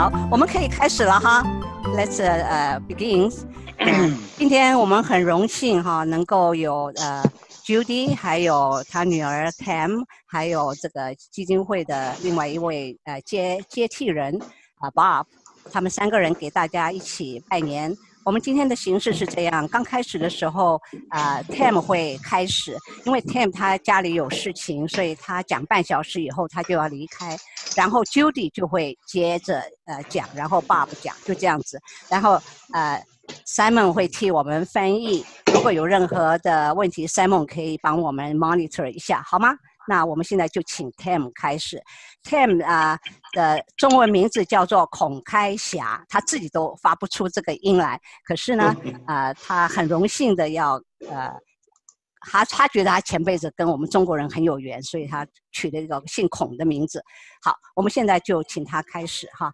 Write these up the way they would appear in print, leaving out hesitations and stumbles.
好，我们可以开始了哈。Let's begin。今天我们很荣幸哈，能够有Judy， 还有她女儿 Tam， 还有这个基金会的另外一位接替人Bob， 他们3个人给大家一起拜年。我们今天的形式是这样，刚开始的时候Tam 会开始，因为 Tam 他家里有事情，所以他讲半小时以后他就要离开，然后 Judy 就会接着讲，然后 Bob 讲，就这样子，然后Simon 会替我们翻译，如果有任何的问题 Simon 可以帮我们 monitor 一下，好吗？那我们现在就请 Tam 开始。Tam 的中文名字叫做孔开霞，他自己都发不出这个音来，可是呢他很荣幸的要他觉得他前辈子跟我们中国人很有缘，所以他取了一个姓孔的名字。好，我们现在就请他开始哈。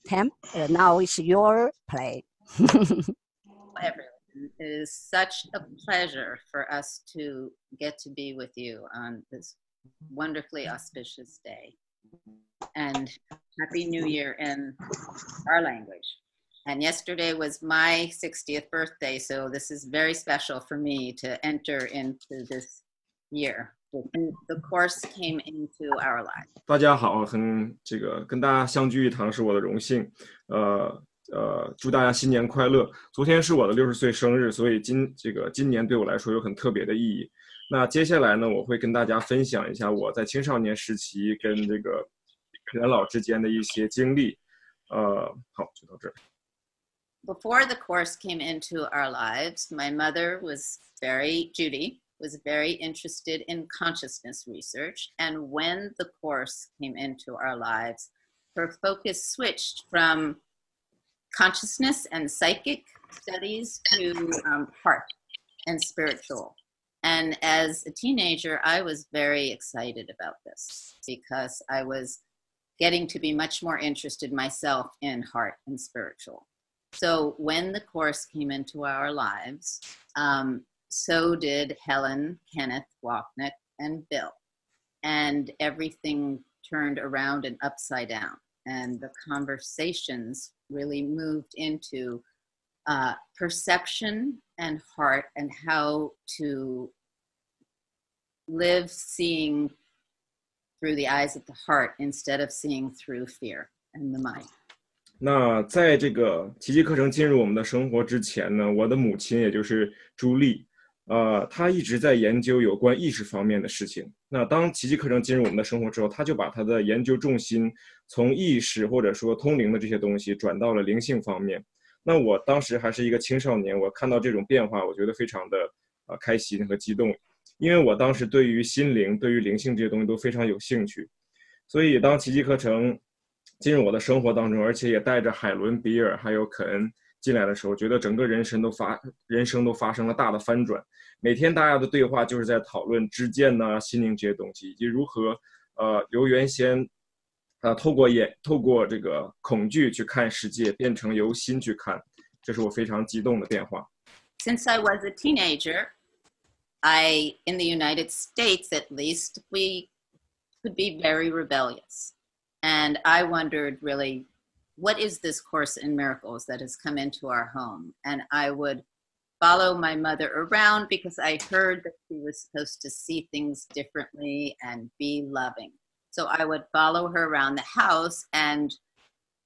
Tam, now it's your play. Everyone, it is such a pleasure for us to get to be with you on this wonderfully auspicious day. And Happy New Year in our language. And yesterday was my 60th birthday, so this is very special for me to enter into this year. The course came into our lives. 大家好，跟大家相聚一堂是我的荣幸。祝大家新年快乐！昨天是我的60岁生日，所以今年对我来说有很特别的意义。那接下来呢，我会跟大家分享一下我在青少年时期跟这个元老之间的一些经历。好，就到这儿。Before the course came into our lives, my mother Judy was very interested in consciousness research, and when the course came into our lives, her focus switched from consciousness and psychic studies to heart and spiritual. And as a teenager, I was very excited about this because I was getting to be much more interested myself in heart and spiritual. So when the course came into our lives, so did Helen, Kenneth, Wapnick, and Bill. And everything turned around and upside down. And the conversations really moved into perception and heart and how to live seeing through the eyes of the heart instead of seeing through fear and the mind. 那在这个奇迹课程进入我们的生活之前呢，我的母亲也就是朱莉，她一直在研究有关意识方面的事情。那当奇迹课程进入我们的生活之后，她就把她的研究重心从意识或者说通灵的这些东西转到了灵性方面。那我当时还是一个青少年，我看到这种变化，我觉得非常的开心和激动，因为我当时对于心灵、对于灵性这些东西都非常有兴趣。所以当奇迹课程进入我的生活当中，而且也带着海伦、比尔还有肯恩进来的时候，觉得整个人生都发生了大的翻转。每天大家的对话就是在讨论知见呐、心灵这些东西，以及如何由原先透过这个恐惧去看世界，变成由心去看，这是我非常激动的变化。Since I was a teenager, in the United States at least, we could be very rebellious. And I wondered really, what is this Course in Miracles that has come into our home? And I would follow my mother around because I heard that she was supposed to see things differently and be loving. So I would follow her around the house and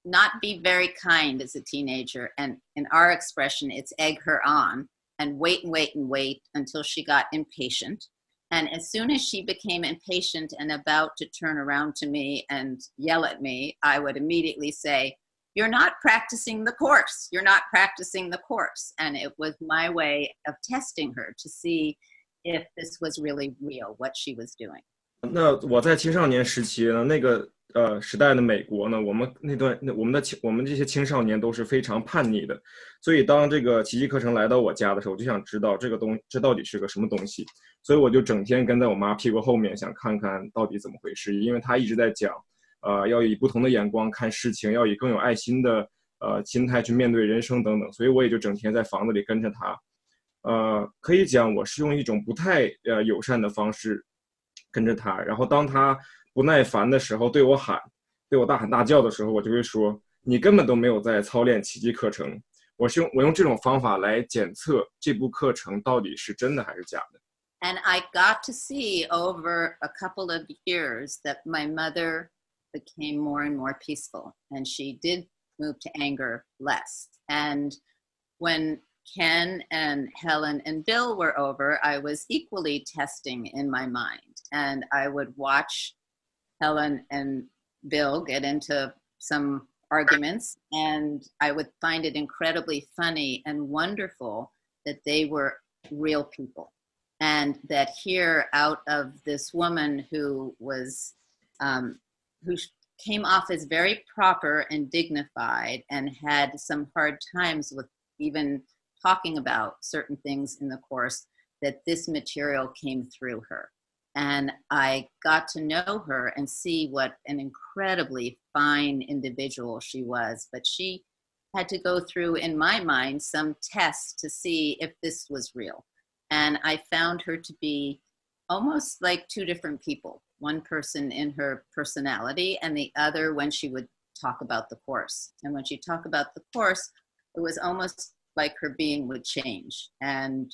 not be very kind as a teenager. And in our expression, it's egg her on and wait and wait and wait until she got impatient. And as soon as she became impatient and about to turn around to me and yell at me, I would immediately say, "You're not practicing the course. You're not practicing the course." And it was my way of testing her to see if this was really real, what she was doing. 那我在青少年时期呢，那个时代的美国呢，我们这些青少年都是非常叛逆的，所以当这个奇迹课程来到我家的时候，我就想知道这到底是个什么东西，所以我就整天跟在我妈屁股后面，想看看到底怎么回事，因为她一直在讲，要以不同的眼光看事情，要以更有爱心的心态去面对人生等等，所以我也就整天在房子里跟着她，可以讲我是用一种不太友善的方式跟着她，然后当她不耐烦的时候，对我大喊大叫的时候，我就会说你根本都没有在操练奇迹课程。我用这种方法来检测这部课程到底是真的还是假的。And I got to see over a couple of years that my mother became more and more peaceful, and she did move to anger less. And when Ken and Helen and Bill were over, I was equally testing in my mind. And I would watch Helen and Bill get into some arguments, and I would find it incredibly funny and wonderful that they were real people. And that here, out of this woman who was, who came off as very proper and dignified and had some hard times with even talking about certain things in the course, that this material came through her. And I got to know her and see what an incredibly fine individual she was. But she had to go through, in my mind, some tests to see if this was real. And I found her to be almost like two different people. One person in her personality and the other when she would talk about the course. And when she talked about the course, it was almost like her being would change. And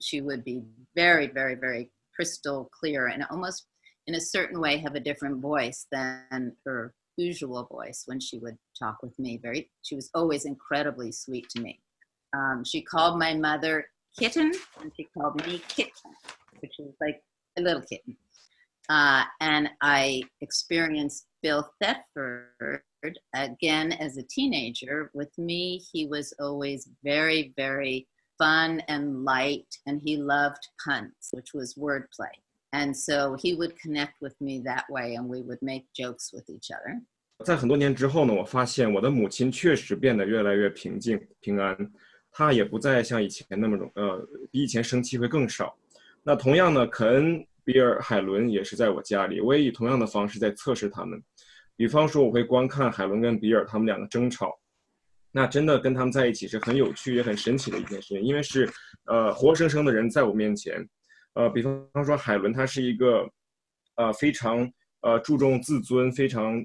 she would be very, very, very crystal clear and almost in a certain way have a different voice than her usual voice when she would talk with me. She was always incredibly sweet to me. She called my mother Kitten, and she called me Kitten, which is like a little kitten. And I experienced Bill Thetford again as a teenager. With me, he was always very, very fun and light, and he loved puns, which was wordplay. And so he would connect with me that way, and we would make jokes with each other. 在很多年之后呢，我发现我的母亲确实变得越来越平静、平安，她也不再像以前那么比以前生气会更少。那同样呢，肯恩、比尔、海伦也是在我家里，我也以同样的方式在测试他们。比方说，我会观看海伦跟比尔他们两个争吵，那真的跟他们在一起是很有趣也很神奇的一件事情，因为是活生生的人在我面前。比方说海伦她是一个非常注重自尊，非常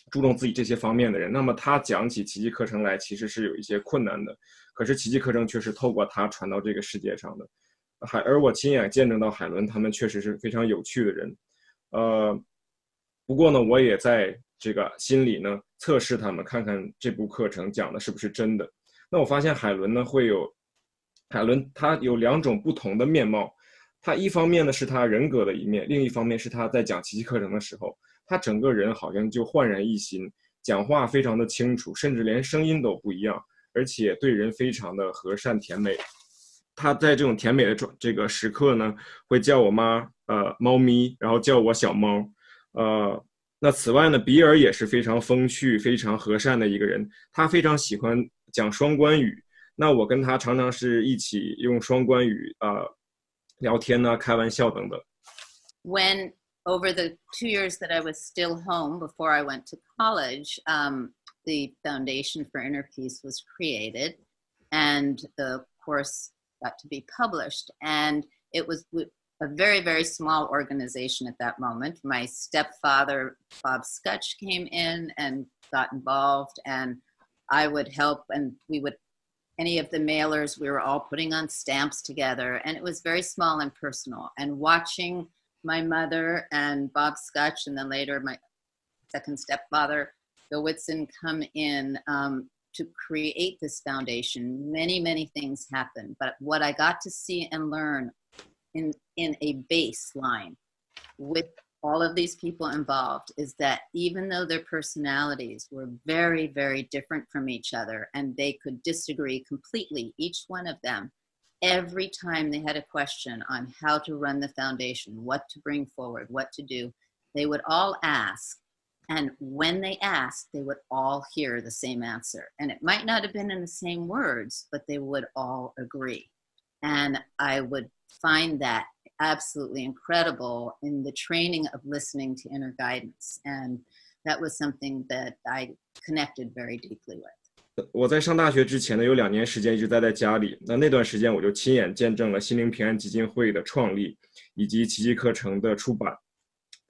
注重自己这些方面的人，那么他讲起奇迹课程来其实是有一些困难的，可是奇迹课程却是透过他传到这个世界上的。而我亲眼见证到海伦他们确实是非常有趣的人。不过呢，我也在这个心里呢测试他们，看看这部课程讲的是不是真的。那我发现海伦他有两种不同的面貌，他一方面呢是他人格的一面，另一方面是他在讲奇迹课程的时候，他整个人好像就焕然一新，讲话非常的清楚，甚至连声音都不一样，而且对人非常的和善甜美。他在这种甜美的这个时刻呢，会叫我妈猫咪，然后叫我小猫。那此外呢，比尔也是非常风趣、非常和善的一个人，他非常喜欢讲双关语。那我跟他常常是一起用双关语聊天啊、开玩笑等等。When over the 2 years that I was still home before I went to college, the Foundation for Inner Peace was created, and the course got to be published. And it was a very, very small organization at that moment. My stepfather, Bob Scutch, came in and got involved, and I would help, and we would, any of the mailers, we were all putting on stamps together, and it was very small and personal. And watching my mother and Bob Scutch, and then later my second stepfather, Bill Whitson, come in to create this foundation, many, many things happened. But what I got to see and learn in a baseline with all of these people involved is that even though their personalities were very, very different from each other, and they could disagree completely, each one of them, every time they had a question on how to run the foundation, what to bring forward, what to do, they would all ask. And when they asked, they would all hear the same answer. And it might not have been in the same words, but they would all agree. And I would find that absolutely incredible in the training of listening to inner guidance. And that was something that I connected very deeply with. 我在上大学之前呢，有2年时间一直待在家里。那段时间我就亲眼见证了心灵平安基金会的创立，以及奇迹课程的出版。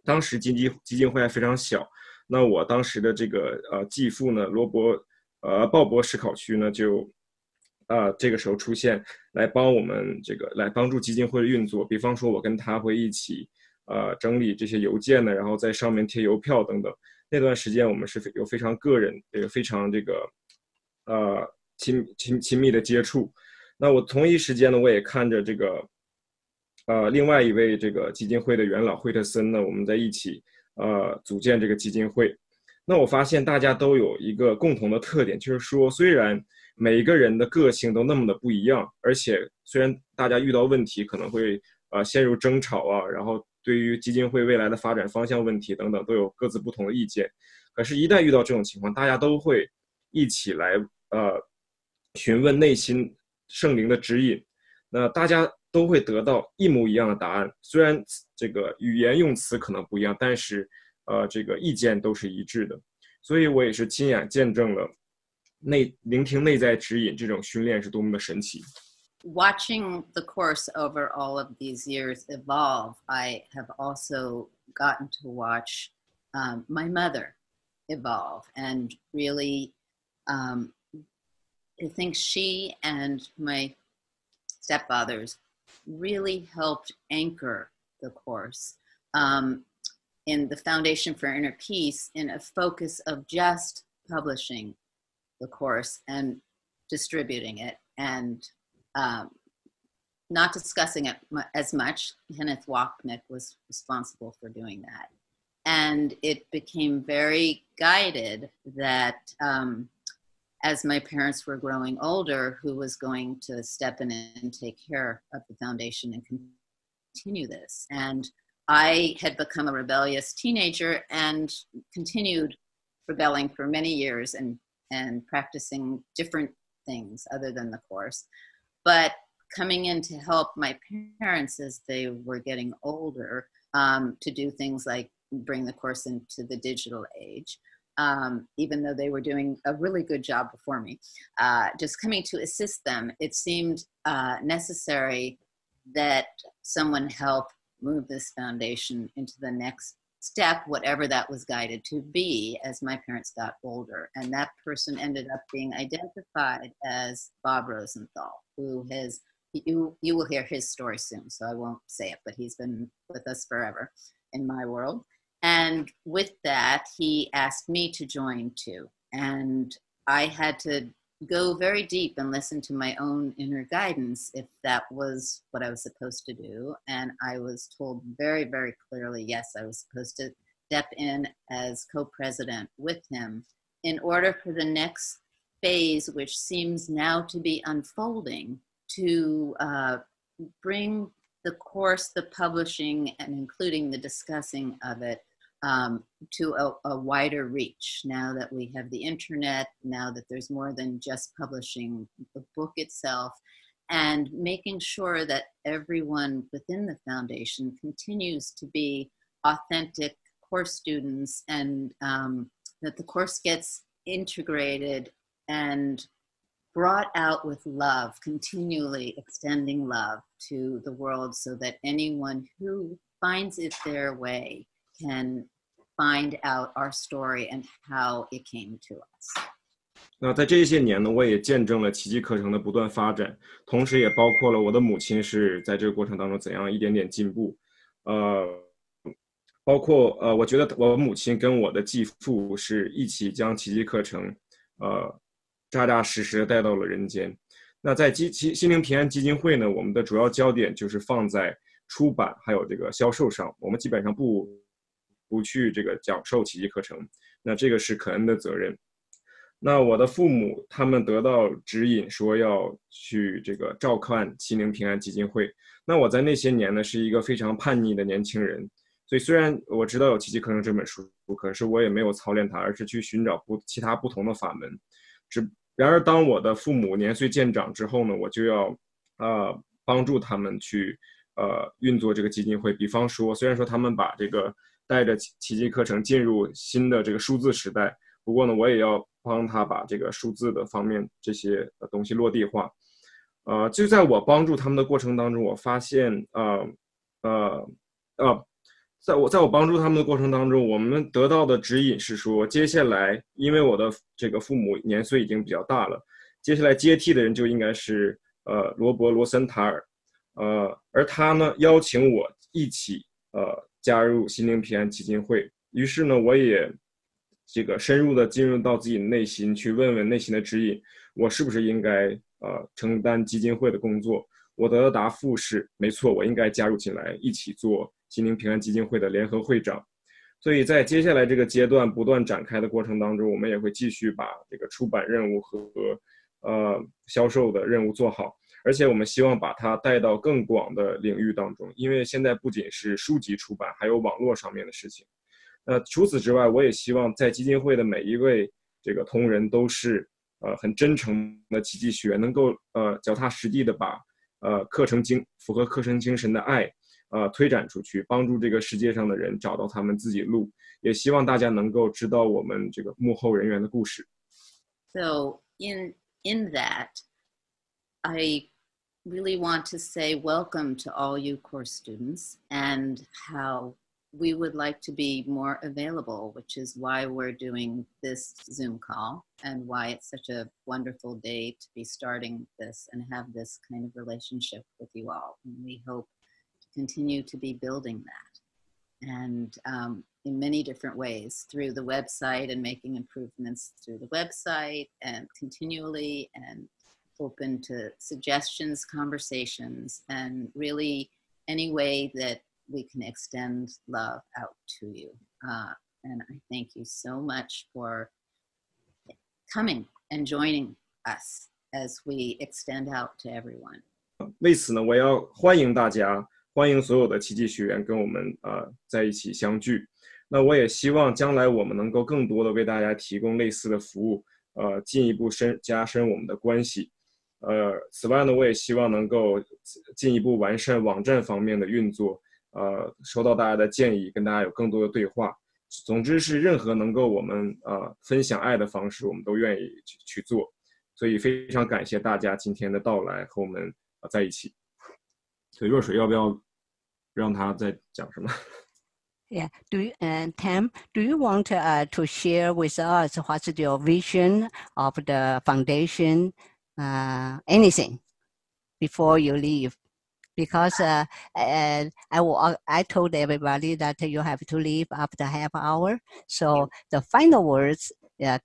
当时基金会还非常小，那我当时的这个继父呢，鲍勃史考区呢就这个时候出现，来帮我们来帮助基金会的运作。比方说，我跟他会一起整理这些邮件呢，然后在上面贴邮票等等。那段时间我们是有非常个人，非常亲密的接触。那我同一时间呢，我也看着另外一位这个基金会的元老惠特森呢，我们在一起组建这个基金会。那我发现大家都有一个共同的特点，就是说虽然每一个人的个性都那么的不一样，而且虽然大家遇到问题可能会陷入争吵啊，然后对于基金会未来的发展方向问题等等都有各自不同的意见，可是一旦遇到这种情况，大家都会一起来询问内心圣灵的指引，那大家都会得到一模一样的答案。虽然这个语言用词可能不一样，但是这个意见都是一致的。所以我也是亲眼见证了聆听内在指引这种训练是多么的神奇。Watching the course over all of these years evolve, I have also gotten to watch my mother evolve, and really I think she and my stepfathers really helped anchor the course in the Foundation for Inner Peace in a focus of just publishing the course and distributing it and not discussing it as much. Kenneth Wapnick was responsible for doing that. And it became very guided that as my parents were growing older, who was going to step in and take care of the foundation and continue this. And I had become a rebellious teenager and continued rebelling for many years and practicing different things other than the course. But coming in to help my parents as they were getting older to do things like bring the course into the digital age, even though they were doing a really good job before me, just coming to assist them, it seemed necessary that someone help move this foundation into the next step, whatever that was guided to be as my parents got older. And that person ended up being identified as Bob Rosenthal, who has, you will hear his story soon, so I won't say it, but he's been with us forever in my world. And with that, he asked me to join too. And I had to go very deep and listen to my own inner guidance if that was what I was supposed to do. And I was told very, very clearly, yes, I was supposed to step in as co-president with him in order for the next phase, which seems now to be unfolding, to bring the course, the publishing, and including the discussing of it to a wider reach. Now that we have the internet, now that there's more than just publishing the book itself, and making sure that everyone within the foundation continues to be authentic course students, and that the course gets integrated and brought out with love, continually extending love to the world so that anyone who finds it their way can find out our story and how it came to us. 那在这些年呢，我也见证了奇迹课程的不断发展，同时也包括了我的母亲是在这个过程当中怎样一点点进步。包括我觉得我母亲跟我的继父是一起将奇迹课程扎扎实实的带到了人间。那在心灵平安基金会呢，我们的主要焦点就是放在出版还有这个销售上，我们基本上不去这个讲授奇迹课程，那这个是可恩的责任。那我的父母他们得到指引说要去这个照看心灵平安基金会，那我在那些年呢是一个非常叛逆的年轻人，所以虽然我知道有奇迹课程这本书，可是我也没有操练它，而是去寻找其他不同的法门。然而当我的父母年岁渐长之后呢，我就要帮助他们去运作这个基金会。比方说，虽然说他们把这个带着奇迹课程进入新的这个数字时代，不过呢，我也要帮他把这个数字的方面这些东西落地化。就在我帮助他们的过程当中，我发现在我帮助他们的过程当中，我们得到的指引是说，接下来因为我的这个父母年岁已经比较大了，接下来接替的人就应该是罗森塔尔，而他呢邀请我一起加入心灵平安基金会。于是呢，我也这个深入的进入到自己的内心，去问问内心的指引，我是不是应该承担基金会的工作。我得到答复是没错，我应该加入进来，一起做心灵平安基金会的联合会长。所以在接下来这个阶段不断展开的过程当中，我们也会继续把这个出版任务和销售的任务做好，而且我们希望把它带到更广的领域当中，因为现在不仅是书籍出版，还有网络上面的事情。除此之外，我也希望在基金会的每一位这个同仁都是很真诚的奇迹学员，能够脚踏实地的把符合课程精神的爱推展出去，帮助这个世界上的人找到他们自己路，也希望大家能够知道我们这个幕后人员的故事。So in that, I really want to say welcome to all you course students and how we would like to be more available, which is why we're doing this Zoom call and why it's such a wonderful day to be starting this and have this kind of relationship with you all. And we hope to continue to be building that. And in many different ways, through the website and making improvements through the website and continually, and open to suggestions, conversations, and really any way that we can extend love out to you. And I thank you so much for coming and joining us as we extend out to everyone. 为此呢，我要欢迎大家，欢迎所有的奇迹学员跟我们在一起相聚。那我也希望将来我们能够更多的为大家提供类似的服务，进一步加深我们的关系。此外呢，我也希望能够进一步完善网站方面的运作。收到大家的建议，跟大家有更多的对话。总之是任何能够我们分享爱的方式，我们都愿意去做。所以非常感谢大家今天的到来和我们在一起。所以若水要不要让他再讲什么？ Yeah. Tam, do you want to share with us what's your vision of the foundation? Anything before you leave? Because I told everybody that you have to leave after half hour. So the final words,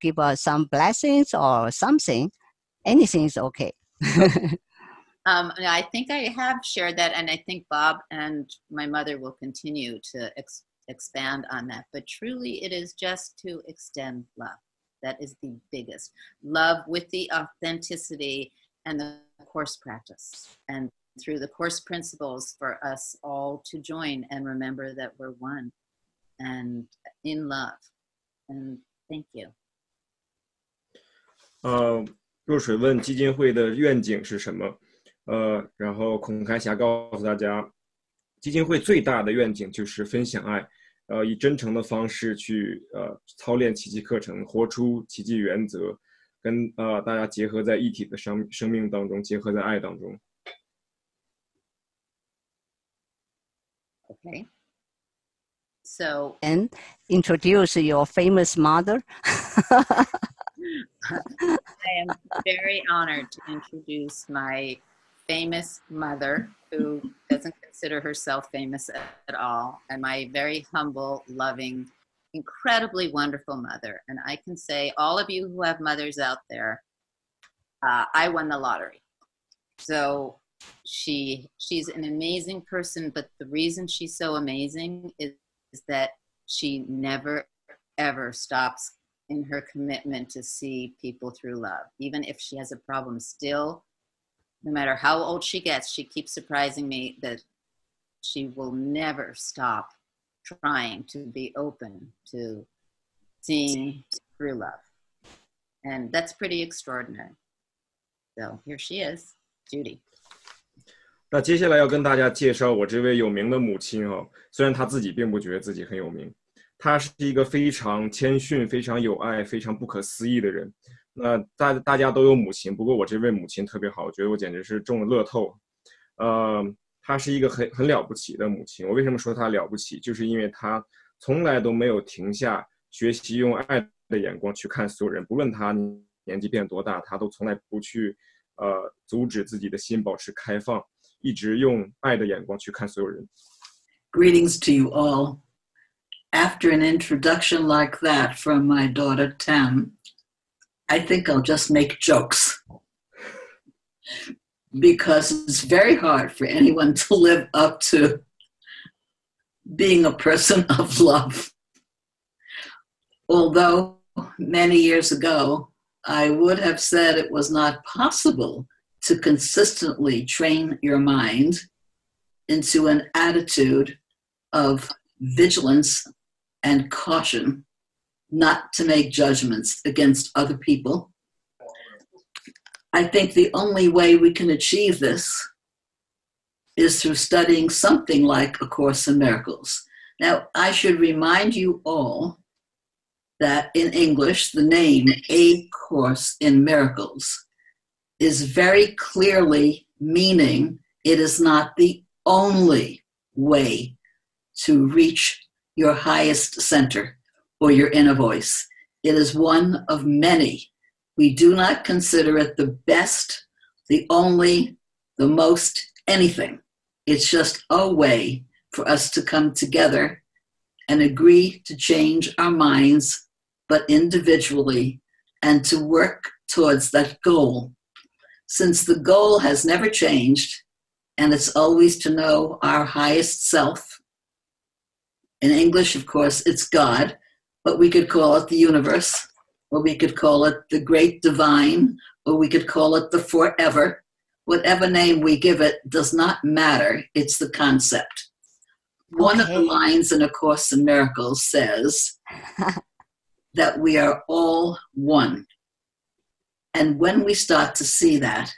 give us some blessings or something. Anything is okay. I think I have shared that, and I think Bob and my mother will continue to expand on that. But truly, it is just to extend love. That is the biggest. Love with the authenticity and the course practice. And through the course principles for us all to join and remember that we're one and in love. And thank you. 若水问基金会的愿景是什么？然后孔开霞告诉大家，基金会最大的愿景就是分享爱，以真诚的方式去操练奇迹课程，活出奇迹原则，跟大家结合在一体的生命当中，结合在爱当中。Okay. So, and introduce your famous mother. I am very honored to introduce my famous mother, who doesn't consider herself famous at all, and my very humble, loving, incredibly wonderful mother. And I can say, all of you who have mothers out there, I won the lottery. So she's an amazing person, but the reason she's so amazing is that she never, ever stops in her commitment to see people through love. Even if she has a problem still, no matter how old she gets, she keeps surprising me that she will never stop trying to be open to seeing through love. And that's pretty extraordinary. So here she is, Judy. 那接下来要跟大家介绍我这位有名的母亲虽然她自己并不觉得自己很有名，她是一个非常谦逊、非常有爱、非常不可思议的人。那大家都有母亲，不过我这位母亲特别好，我觉得我简直是中了乐透。她是一个很了不起的母亲。我为什么说她了不起？就是因为她从来都没有停下学习用爱的眼光去看所有人，不论她年纪变多大，她都从来不去阻止自己的心保持开放，一直用爱的眼光去看所有人。Greetings to you all. After an introduction like that from my daughter Tam, I think I'll just make jokes because it's very hard for anyone to live up to being a person of love. Although many years ago, I would have said it was not possible to consistently train your mind into an attitude of vigilance and caution, not to make judgments against other people. I think the only way we can achieve this is through studying something like A Course in Miracles. Now, I should remind you all that in English, the name A Course in Miracles is very clearly meaning it is not the only way to reach your highest center or your inner voice. It is one of many. We do not consider it the best, the only, the most, anything. It's just a way for us to come together and agree to change our minds, but individually, and to work towards that goal. Since the goal has never changed, and it's always to know our highest self. In English, of course, it's God, but we could call it the universe, or we could call it the great divine, or we could call it the forever. Whatever name we give it does not matter. It's the concept. Okay. One of the lines in A Course in Miracles says that we are all one. And when we start to see that,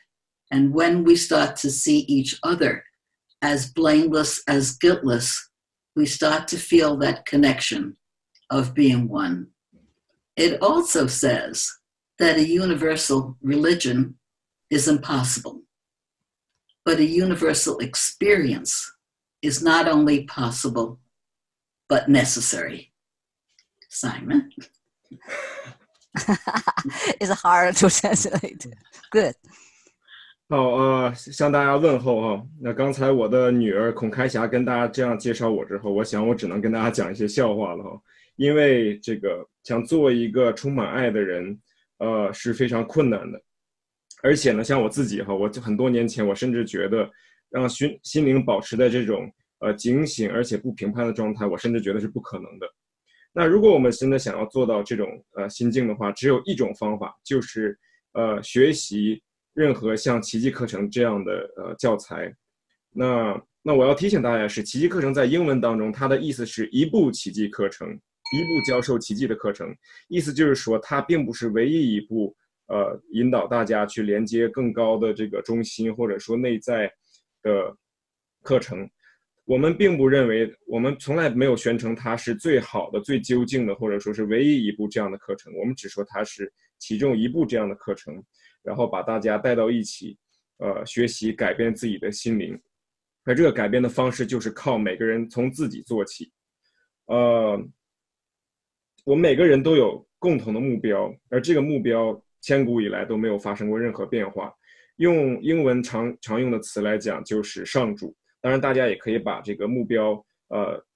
and when we start to see each other as blameless, as guiltless, we start to feel that connection of being one. It also says that a universal religion is impossible, but a universal experience is not only possible, but necessary. Simon? It's hard to translate. Good. 好，向大家问候哈。那刚才我的女儿孔开霞跟大家这样介绍我之后，我想我只能跟大家讲一些笑话了哈。因为这个想做一个充满爱的人，是非常困难的。而且呢，像我自己哈，我很多年前我甚至觉得让心灵保持在这种警醒而且不评判的状态，我甚至觉得是不可能的。那如果我们真的想要做到这种心境的话，只有一种方法，就是学习任何像奇迹课程这样的教材。那我要提醒大家是，奇迹课程在英文当中，它的意思是一部奇迹课程，一部教授奇迹的课程。意思就是说，它并不是唯一一部引导大家去连接更高的这个中心或者说内在的课程。我们并不认为，我们从来没有宣称它是最好的、最究竟的，或者说是唯一一部这样的课程。我们只说它是其中一部这样的课程，然后把大家带到一起，学习改变自己的心灵。而这个改变的方式就是靠每个人从自己做起。我们每个人都有共同的目标，而这个目标千古以来都没有发生过任何变化。用英文常用的词来讲，就是上主。当然，大家也可以把这个目标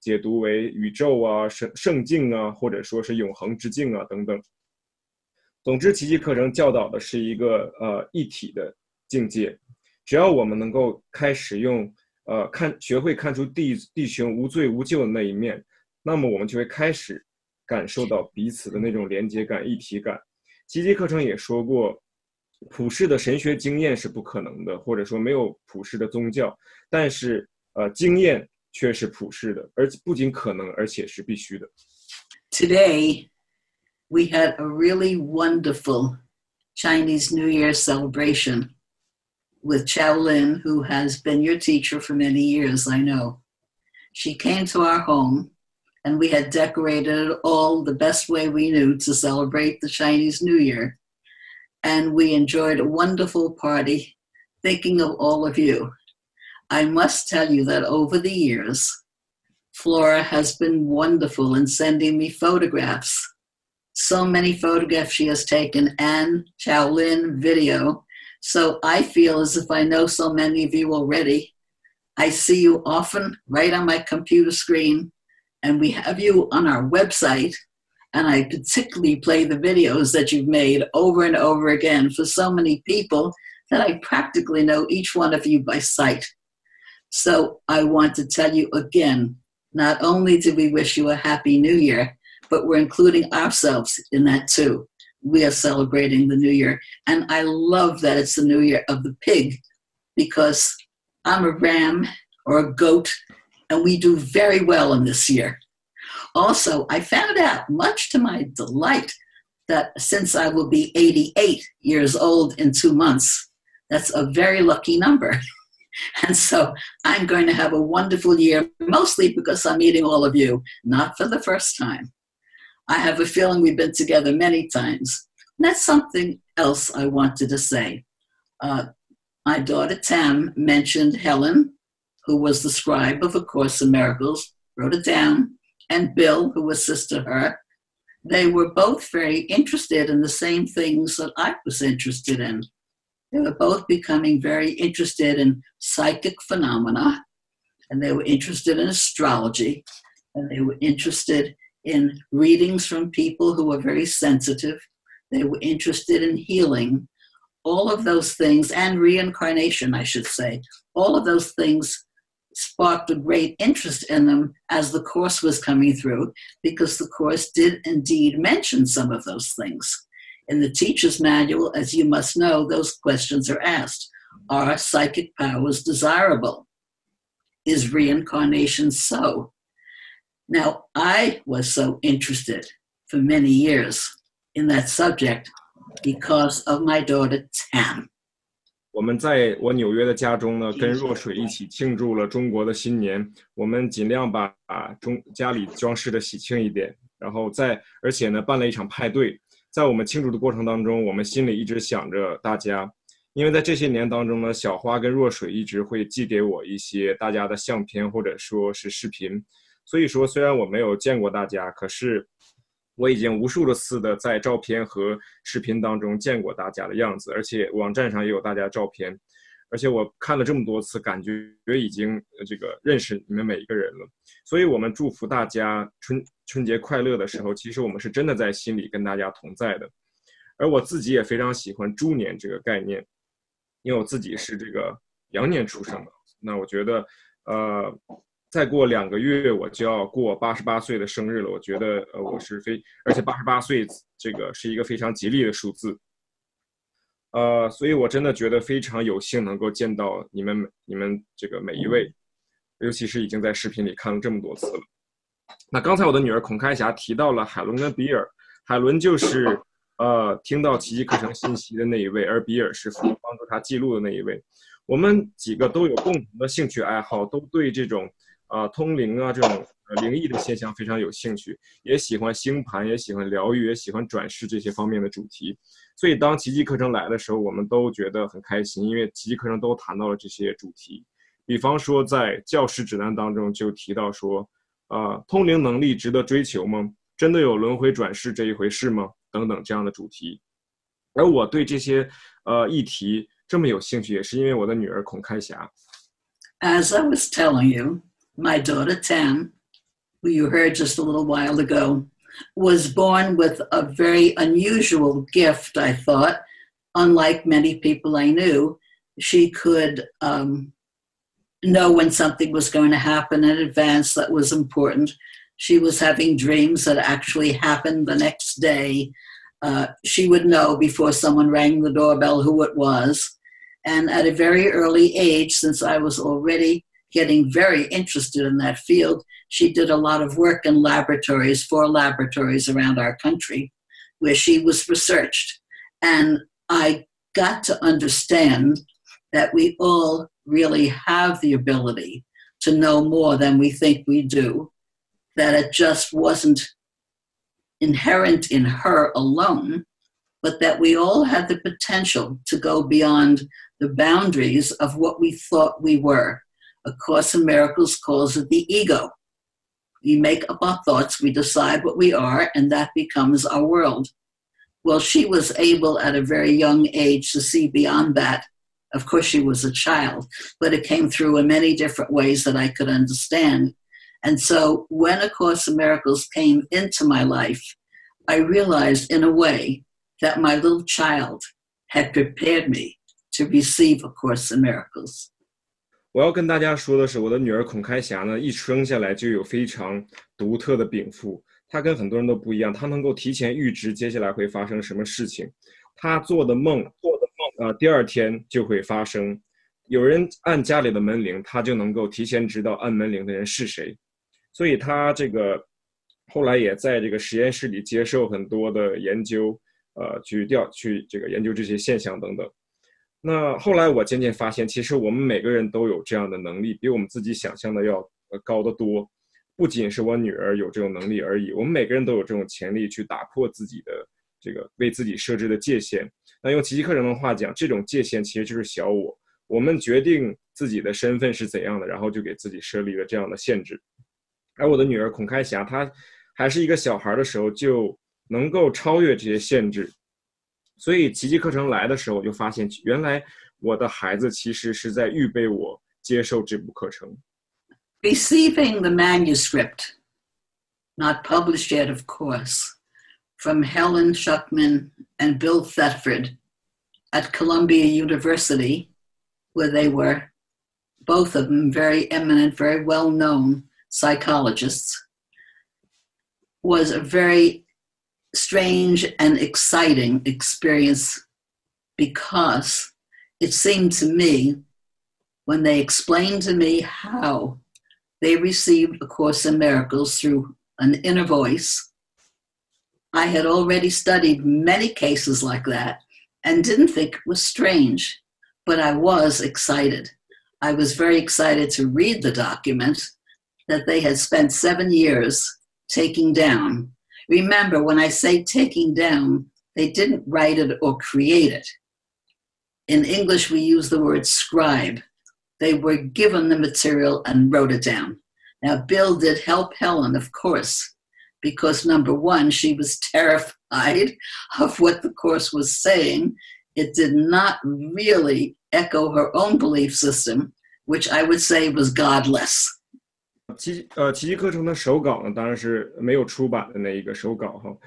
解读为宇宙啊、圣境啊，或者说是永恒之境啊等等。总之，奇迹课程教导的是一个一体的境界。只要我们能够开始用学会看出弟兄无罪无咎的那一面，那么我们就会开始感受到彼此的那种连接感、一体感。奇迹课程也说过，普世的神学经验是不可能的，或者说没有普世的宗教，但是经验却是普世的，而不仅可能，而且是必须的。Today, we had a really wonderful Chinese New Year celebration with Chao Lin, who has been your teacher for many years, I know. She came to our home, and we had decorated it all the best way we knew to celebrate the Chinese New Year. And we enjoyed a wonderful party, thinking of all of you. I must tell you that over the years, Flora has been wonderful in sending me photographs. So many photographs she has taken and Shaolin video. So I feel as if I know so many of you already. I see you often right on my computer screen, and we have you on our website. And I particularly play the videos that you've made over and over again for so many people that I practically know each one of you by sight. So I want to tell you again, not only do we wish you a happy new year, but we're including ourselves in that too. We are celebrating the new year. And I love that it's the new year of the pig, because I'm a ram or a goat, and we do very well in this year. Also, I found out, much to my delight, that since I will be 88 years old in 2 months, that's a very lucky number. And so I'm going to have a wonderful year, mostly because I'm meeting all of you, not for the first time. I have a feeling we've been together many times. And that's something else I wanted to say. My daughter Tam mentioned Helen, who was the scribe of A Course in Miracles, wrote it down, and Bill, who assisted her. They were both very interested in the same things that I was interested in. They were both becoming very interested in psychic phenomena, and they were interested in astrology, and they were interested in readings from people who were very sensitive. They were interested in healing. All of those things, and reincarnation, I should say, all of those things sparked a great interest in them as the Course was coming through, because the Course did indeed mention some of those things. In the teacher's manual, as you must know, those questions are asked. Are psychic powers desirable? Is reincarnation so? Now, I was so interested for many years in that subject because of my daughter Tam. 我们在我纽约的家中呢，跟若水一起庆祝了中国的新年。我们尽量把家里装饰的喜庆一点，然后而且呢办了一场派对。在我们庆祝的过程当中，我们心里一直想着大家，因为在这些年当中呢，小花跟若水一直会寄给我一些大家的相片或者说是视频。所以说，虽然我没有见过大家，可是我已经无数次的在照片和视频当中见过大家的样子，而且网站上也有大家的照片，而且我看了这么多次，感觉已经认识你们每一个人了。所以我们祝福大家春节快乐的时候，其实我们是真的在心里跟大家同在的。而我自己也非常喜欢猪年这个概念，因为我自己是羊年出生的。那我觉得再过2个月我就要过88岁的生日了，我觉得而且88岁是一个非常吉利的数字。所以我真的觉得非常有幸能够见到你们每一位，尤其是已经在视频里看了这么多次了。那刚才我的女儿孔开霞提到了海伦跟比尔，海伦就是听到奇迹课程信息的那一位，而比尔是帮助他记录的那一位。我们几个都有共同的兴趣爱好，都对这种通灵啊这种灵异的现象非常有兴趣，也喜欢星盘，也喜欢疗愈，也喜欢转世这些方面的主题。所以当奇迹课程来的时候，我们都觉得很开心，因为奇迹课程都谈到了这些主题。比方说在教师指南当中就提到说通灵能力值得追求吗？真的有轮回转世这一回事吗？等等这样的主题。而我对这些议题这么有兴趣，也是因为我的女儿孔开霞。As I was telling you, my daughter Tam, who you heard just a little while ago, was born with a very unusual gift, I thought. Unlike many people I knew, she could know when something was going to happen in advance that was important. She was having dreams that actually happened the next day. She would know before someone rang the doorbell who it was. And at a very early age, since I was already getting very interested in that field, she did a lot of work in laboratories, 4 laboratories around our country, where she was researched. And I got to understand that we all really have the ability to know more than we think we do, that it just wasn't inherent in her alone, but that we all had the potential to go beyond the boundaries of what we thought we were. A Course in Miracles calls it the ego. We make up our thoughts, we decide what we are, and that becomes our world. Well, she was able at a very young age to see beyond that. Of course, she was a child, but it came through in many different ways that I could understand. And so when A Course in Miracles came into my life, I realized in a way that my little child had prepared me to receive A Course in Miracles. 我要跟大家说的是，我的女儿孔开霞呢，一生下来就有非常独特的禀赋。她跟很多人都不一样，她能够提前预知接下来会发生什么事情。她做的梦，第二天就会发生。有人按家里的门铃，她就能够提前知道按门铃的人是谁。所以她这个后来也在这个实验室里接受很多的研究，去这个研究这些现象等等。那后来我渐渐发现，其实我们每个人都有这样的能力，比我们自己想象的要高得多。不仅是我女儿有这种能力而已，我们每个人都有这种潜力去打破自己的这个为自己设置的界限。那用奇迹课程的话讲，这种界限其实就是小我。我们决定自己的身份是怎样的，然后就给自己设立了这样的限制。而我的女儿孔开霞，她还是一个小孩的时候就能够超越这些限制。所以奇迹课程来的时候，我就发现原来我的孩子其实是在预备我接受这部课程。Receiving the manuscript, not published yet, of course, from Helen Schuckman and Bill Thetford at Columbia University, where they were, both of them very eminent, very well-known psychologists, was a very strange and exciting experience because it seemed to me, when they explained to me how they received A Course in Miracles through an inner voice, I had already studied many cases like that and didn't think it was strange, but I was excited. I was very excited to read the document that they had spent 7 years taking down. Remember, when I say taking down, they didn't write it or create it. In English, we use the word scribe. They were given the material and wrote it down. Now, Bill did help Helen, of course, because number one, she was terrified of what the Course was saying. It did not really echo her own belief system, which I would say was godless. 奇迹课程的手稿呢，当然是没有出版的那一个手稿哈。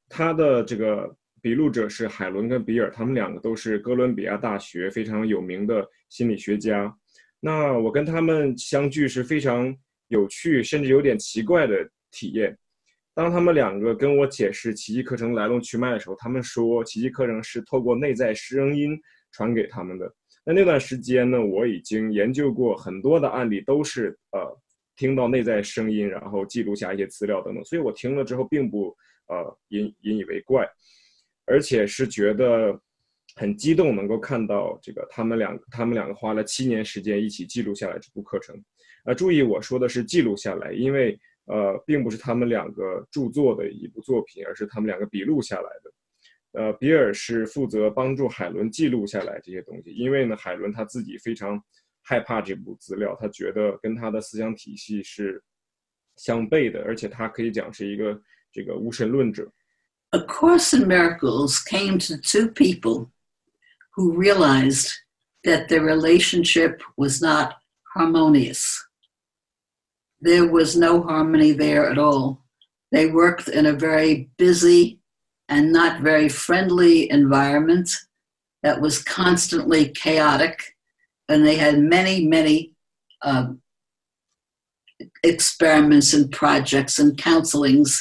他的这个笔录者是海伦跟比尔，他们两个都是哥伦比亚大学非常有名的心理学家。那我跟他们相聚是非常有趣，甚至有点奇怪的体验。当他们两个跟我解释奇迹课程来龙去脉的时候，他们说奇迹课程是透过内在声音传给他们的。那段时间呢，我已经研究过很多的案例，都是听到内在声音，然后记录下一些资料等等，所以我听了之后并不引以为怪，而且是觉得很激动，能够看到这个他们两个花了7年时间一起记录下来这部课程。注意我说的是记录下来，因为并不是他们两个著作的一部作品，而是他们两个笔录下来的。比尔是负责帮助海伦记录下来这些东西，因为呢，海伦他自己非常害怕这部资料，他觉得跟他的思想体系是相悖的，而且他可以讲是一个这个无神论者。A Course in Miracles came to two people who realized that their relationship was not harmonious. There was no harmony there at all. They worked in a very busy and not very friendly environment that was constantly chaotic, and they had many experiments and projects and counselings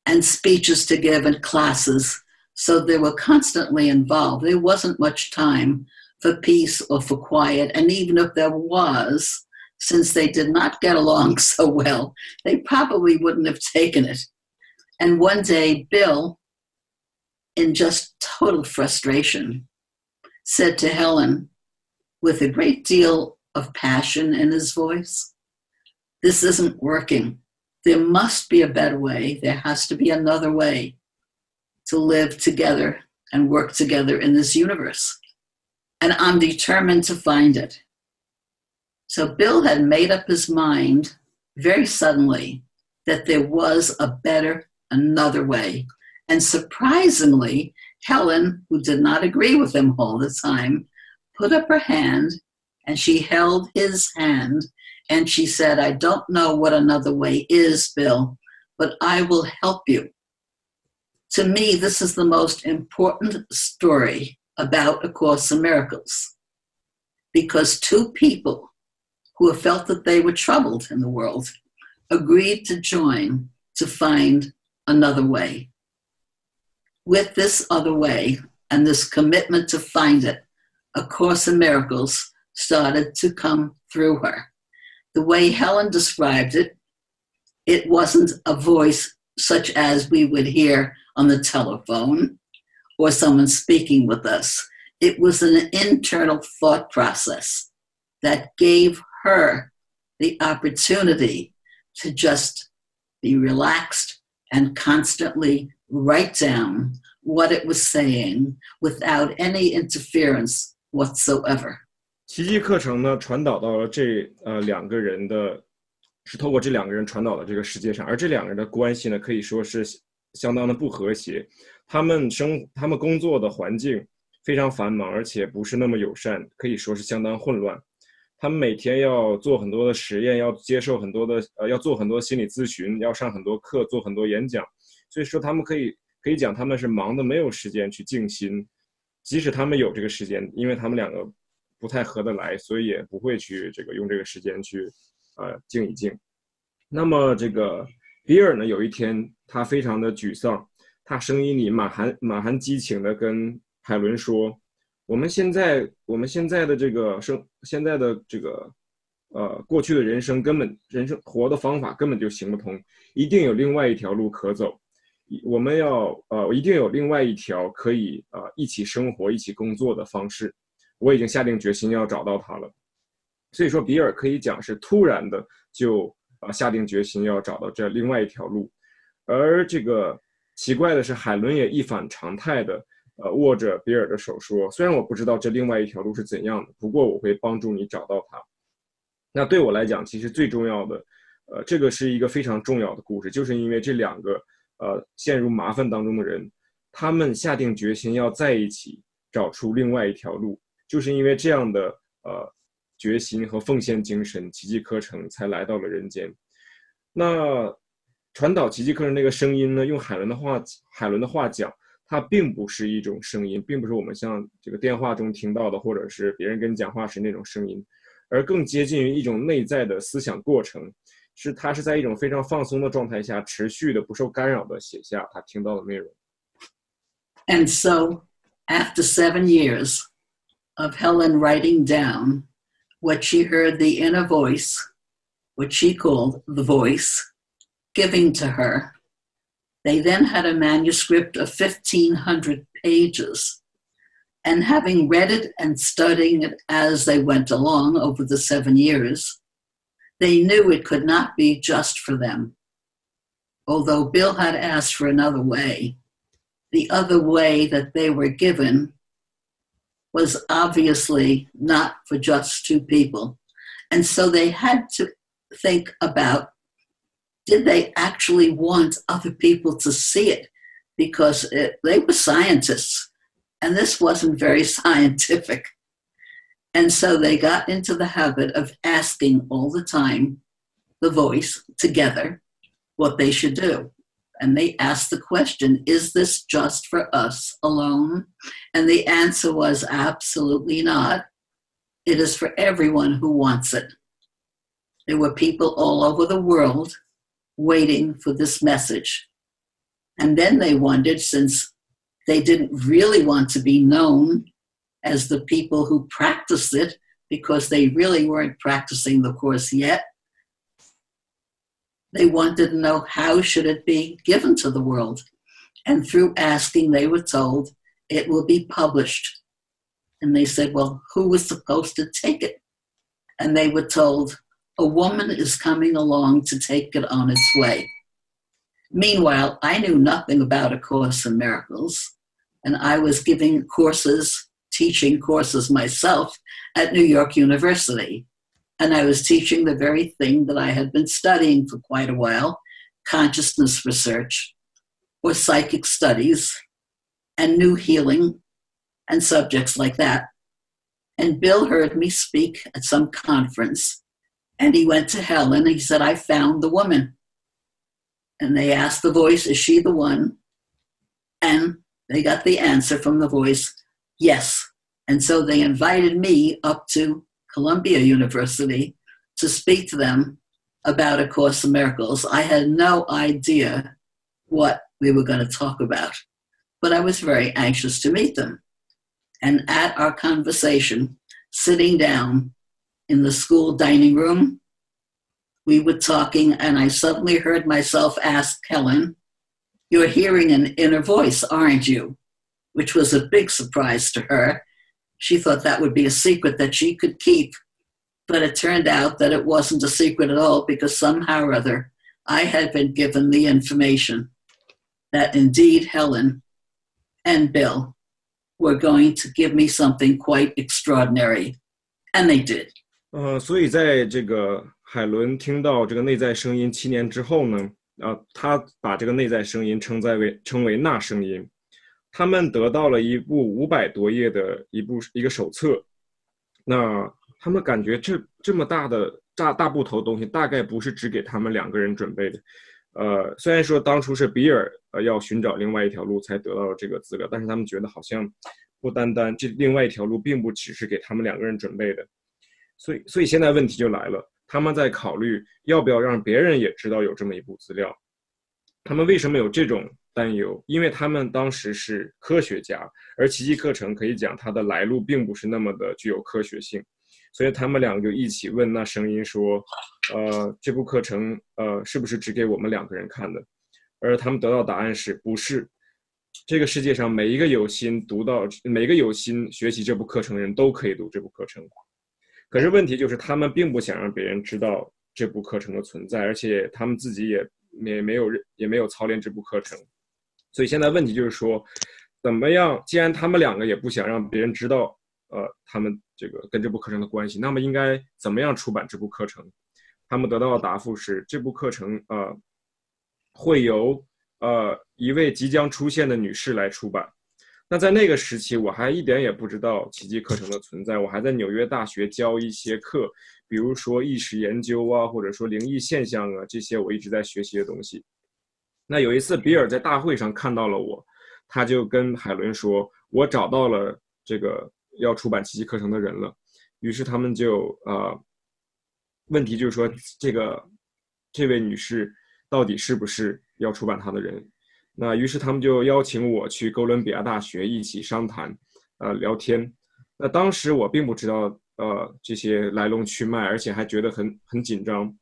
and speeches to give and classes, so they were constantly involved. There wasn't much time for peace or for quiet, and even if there was, since they did not get along so well, they probably wouldn't have taken it. And one day, Bill, in just total frustration, said to Helen, with a great deal of passion in his voice, "This isn't working. There must be a better way. There has to be another way to live together and work together in this universe. And I'm determined to find it." So Bill had made up his mind very suddenly that there was another way. And surprisingly, Helen, who did not agree with him all the time, put up her hand and she held his hand and she said, I don't know what another way is, Bill, but I will help you. To me, this is the most important story about A Course in Miracles, because two people who have felt that they were troubled in the world agreed to join to find another way. With this other way and this commitment to find it, A Course in Miracles started to come through her. The way Helen described it, it wasn't a voice such as we would hear on the telephone or someone speaking with us. It was an internal thought process that gave her the opportunity to just be relaxed and constantly write down what it was saying without any interference whatsoever. 奇迹课程呢，传导到了两个人的，是透过这两个人传导到这个世界上，而这两个人的关系呢，可以说是相当的不和谐。他们工作的环境非常繁忙，而且不是那么友善，可以说是相当混乱。他们每天要做很多的实验，要接受很多的要做很多心理咨询，要上很多课，做很多演讲。所以说他们可以讲他们是忙的没有时间去静心，即使他们有这个时间，因为他们两个不太合得来，所以也不会去用这个时间去静一静。那么这个比尔呢，有一天他非常的沮丧，他声音里满含激情的跟海伦说，我们现在的过去的人生活的方法根本就行不通，一定有另外一条路可走，我们一定有另外一条可以一起生活一起工作的方式，我已经下定决心要找到它了。所以说比尔可以讲是突然的就下定决心要找到这另外一条路。而这个奇怪的是，海伦也一反常态的握着比尔的手说，虽然我不知道这另外一条路是怎样的，不过我会帮助你找到它。那对我来讲，其实最重要的这个是一个非常重要的故事，就是因为这两个陷入麻烦当中的人，他们下定决心要在一起找出另外一条路，就是因为这样的决心和奉献精神，奇迹课程才来到了人间。那传导奇迹课程那个声音呢，用海伦的话讲，它并不是一种声音，并不是我们像这个电话中听到的，或者是别人跟你讲话时那种声音，而更接近于一种内在的思想过程，它是在一种非常放松的状态下，持续的不受干扰的写下他听到的内容。And so, after 7 years of Helen writing down what she heard the inner voice, what she called the voice, giving to her, they then had a manuscript of 1,500 pages. And having read it and studying it as they went along over the 7 years, they knew it could not be just for them. Although Bill had asked for another way, the other way that they were given was obviously not for just two people. And so they had to think about, did they actually want other people to see it? Because they were scientists, and this wasn't very scientific. And so they got into the habit of asking all the time the voice together what they should do. And they asked the question, is this just for us alone? And the answer was absolutely not. It is for everyone who wants it. There were people all over the world waiting for this message. And then they wondered, since they didn't really want to be known as the people who practiced it, because they really weren't practicing the course yet, they wanted to know how should it be given to the world. And through asking, they were told it will be published. And they said, well, who was supposed to take it? And they were told, a woman is coming along to take it on its way. Meanwhile, I knew nothing about A Course in Miracles, and I was giving courses, teaching courses myself at New York University. And I was teaching the very thing that I had been studying for quite a while, consciousness research, or psychic studies, and new healing, and subjects like that. And Bill heard me speak at some conference, and he went to Helen, and he said, I found the woman. And they asked the voice, is she the one? And they got the answer from the voice, yes. And so they invited me up to Columbia University to speak to them about A Course in Miracles. I had no idea what we were going to talk about, but I was very anxious to meet them. And at our conversation, sitting down in the school dining room, we were talking, and I suddenly heard myself ask Helen, you're hearing an inner voice, aren't you? Which was a big surprise to her. She thought that would be a secret that she could keep, but it turned out that it wasn't a secret at all, because somehow or other, I had been given the information that indeed Helen and Bill were going to give me something quite extraordinary, and they did. 所以在这个海伦听到这个内在声音7年之后呢，他把这个内在声音称为那声音。他们得到了一部500多页的一个手册，那他们感觉这么大的大部头东西，大概不是只给他们2个人准备的。虽然说当初是比尔要寻找另外一条路才得到了这个资料，但是他们觉得好像不单单这另外一条路并不只是给他们2个人准备的，所以现在问题就来了，他们在考虑要不要让别人也知道有这么一部资料。他们为什么有这种担忧？因为他们当时是科学家，而奇迹课程可以讲它的来路并不是那么的具有科学性，所以他们2个就一起问那声音说，这部课程是不是只给我们2个人看的？而他们得到答案是不是？这个世界上每一个有心学习这部课程的人都可以读这部课程。可是问题就是他们并不想让别人知道这部课程的存在，而且他们自己也没有操练这部课程。所以现在问题就是说，怎么样？既然他们2个也不想让别人知道，他们这个跟这部课程的关系，那么应该怎么样出版这部课程？他们得到的答复是，这部课程会由一位即将出现的女士来出版。那在那个时期，我还一点也不知道奇迹课程的存在，我还在纽约大学教一些课，比如说意识研究啊，或者说灵异现象啊，这些我一直在学习的东西。那有一次比尔在大会上看到了我，他就跟海伦说，我找到了这个要出版奇迹课程的人了。于是他们就问题就是说，这位女士到底是不是要出版她的人？那于是他们就邀请我去哥伦比亚大学一起商谈，聊天。那当时我并不知道这些来龙去脉，而且还觉得很紧张。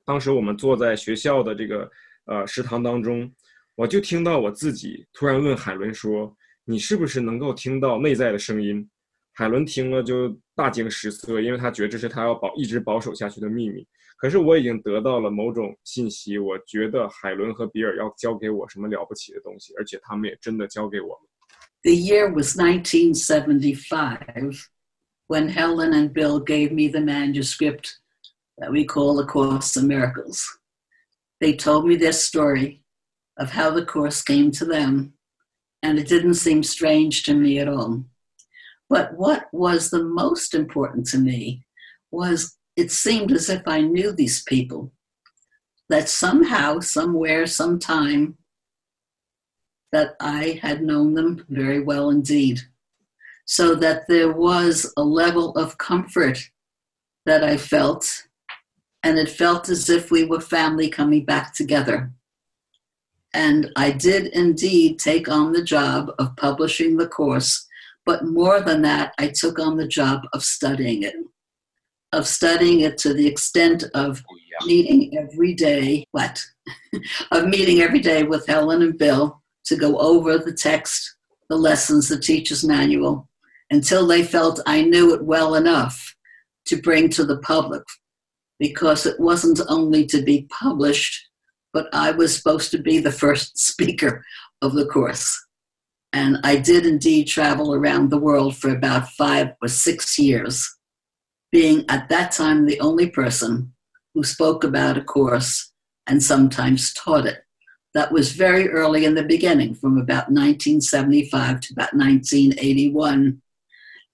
当时我们坐在学校的这个食堂当中，我就听到我自己突然问海伦说，你是不是能够听到内在的声音？海伦听了就大惊失色，因为他觉得这是他要一直保守下去的秘密。可是我已经得到了某种信息，我觉得海伦和比尔要教给我什么了不起的东西，而且他们也真的教给我了。The year was 1975 when Helen and Bill gave me the manuscript that we call A Course in Miracles. They told me their story of how the Course came to them, and it didn't seem strange to me at all. But what was the most important to me was it seemed as if I knew these people, that somehow, somewhere, sometime, that I had known them very well indeed, so that there was a level of comfort that I felt, and it felt as if we were family coming back together. And I did indeed take on the job of publishing the course, but more than that, I took on the job of studying it to the extent of meeting every day, of meeting every day with Helen and Bill to go over the text, the lessons, the teacher's manual, until they felt I knew it well enough to bring to the public, because it wasn't only to be published, but I was supposed to be the first speaker of the course. And I did indeed travel around the world for about 5 or 6 years being at that time the only person who spoke about a course and sometimes taught it. That was very early in the beginning, from about 1975 to about 1981.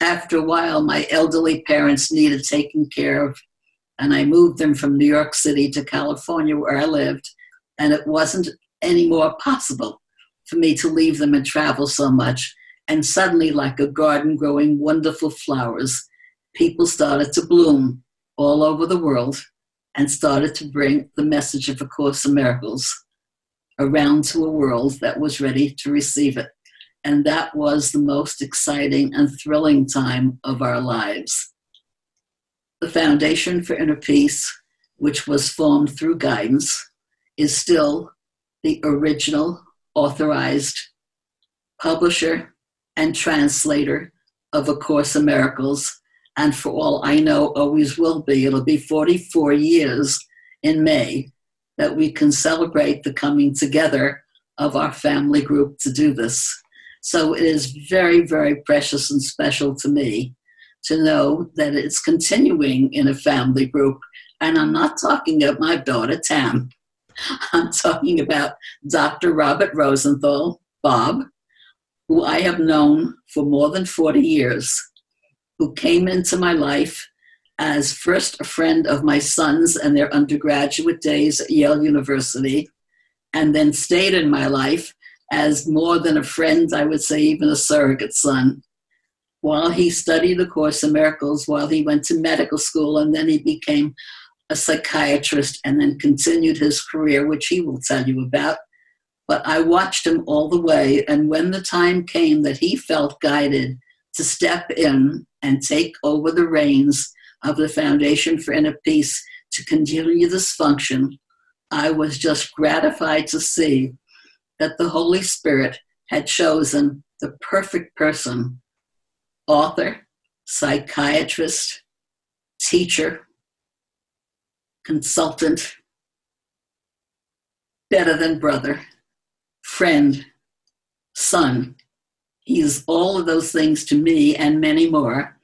After a while, my elderly parents needed taking care of, and I moved them from New York City to California, where I lived, and it wasn't anymore possible for me to leave them and travel so much. And suddenly, like a garden growing wonderful flowers, people started to bloom all over the world and started to bring the message of A Course in Miracles around to a world that was ready to receive it. And that was the most exciting and thrilling time of our lives. The Foundation for Inner Peace, which was formed through guidance, is still the original authorized publisher and translator of A Course in Miracles, and for all I know, always will be. It'll be 44 years in May that we can celebrate the coming together of our family group to do this. So it is very, very precious and special to me to know that it's continuing in a family group. And I'm not talking about my daughter, Tam. I'm talking about Dr. Robert Rosenthal, Bob, who I have known for more than 40 years, who came into my life as first a friend of my sons and their undergraduate days at Yale University, and then stayed in my life as more than a friend, I would say even a surrogate son. While he studied A Course in Miracles, while he went to medical school, and then he became a psychiatrist and then continued his career, which he will tell you about. But I watched him all the way, and when the time came that he felt guided to step in and take over the reins of the Foundation for Inner Peace to continue this function, I was just gratified to see that the Holy Spirit had chosen the perfect person, author, psychiatrist, teacher, consultant, better than brother, friend, son. He is all of those things to me and many more,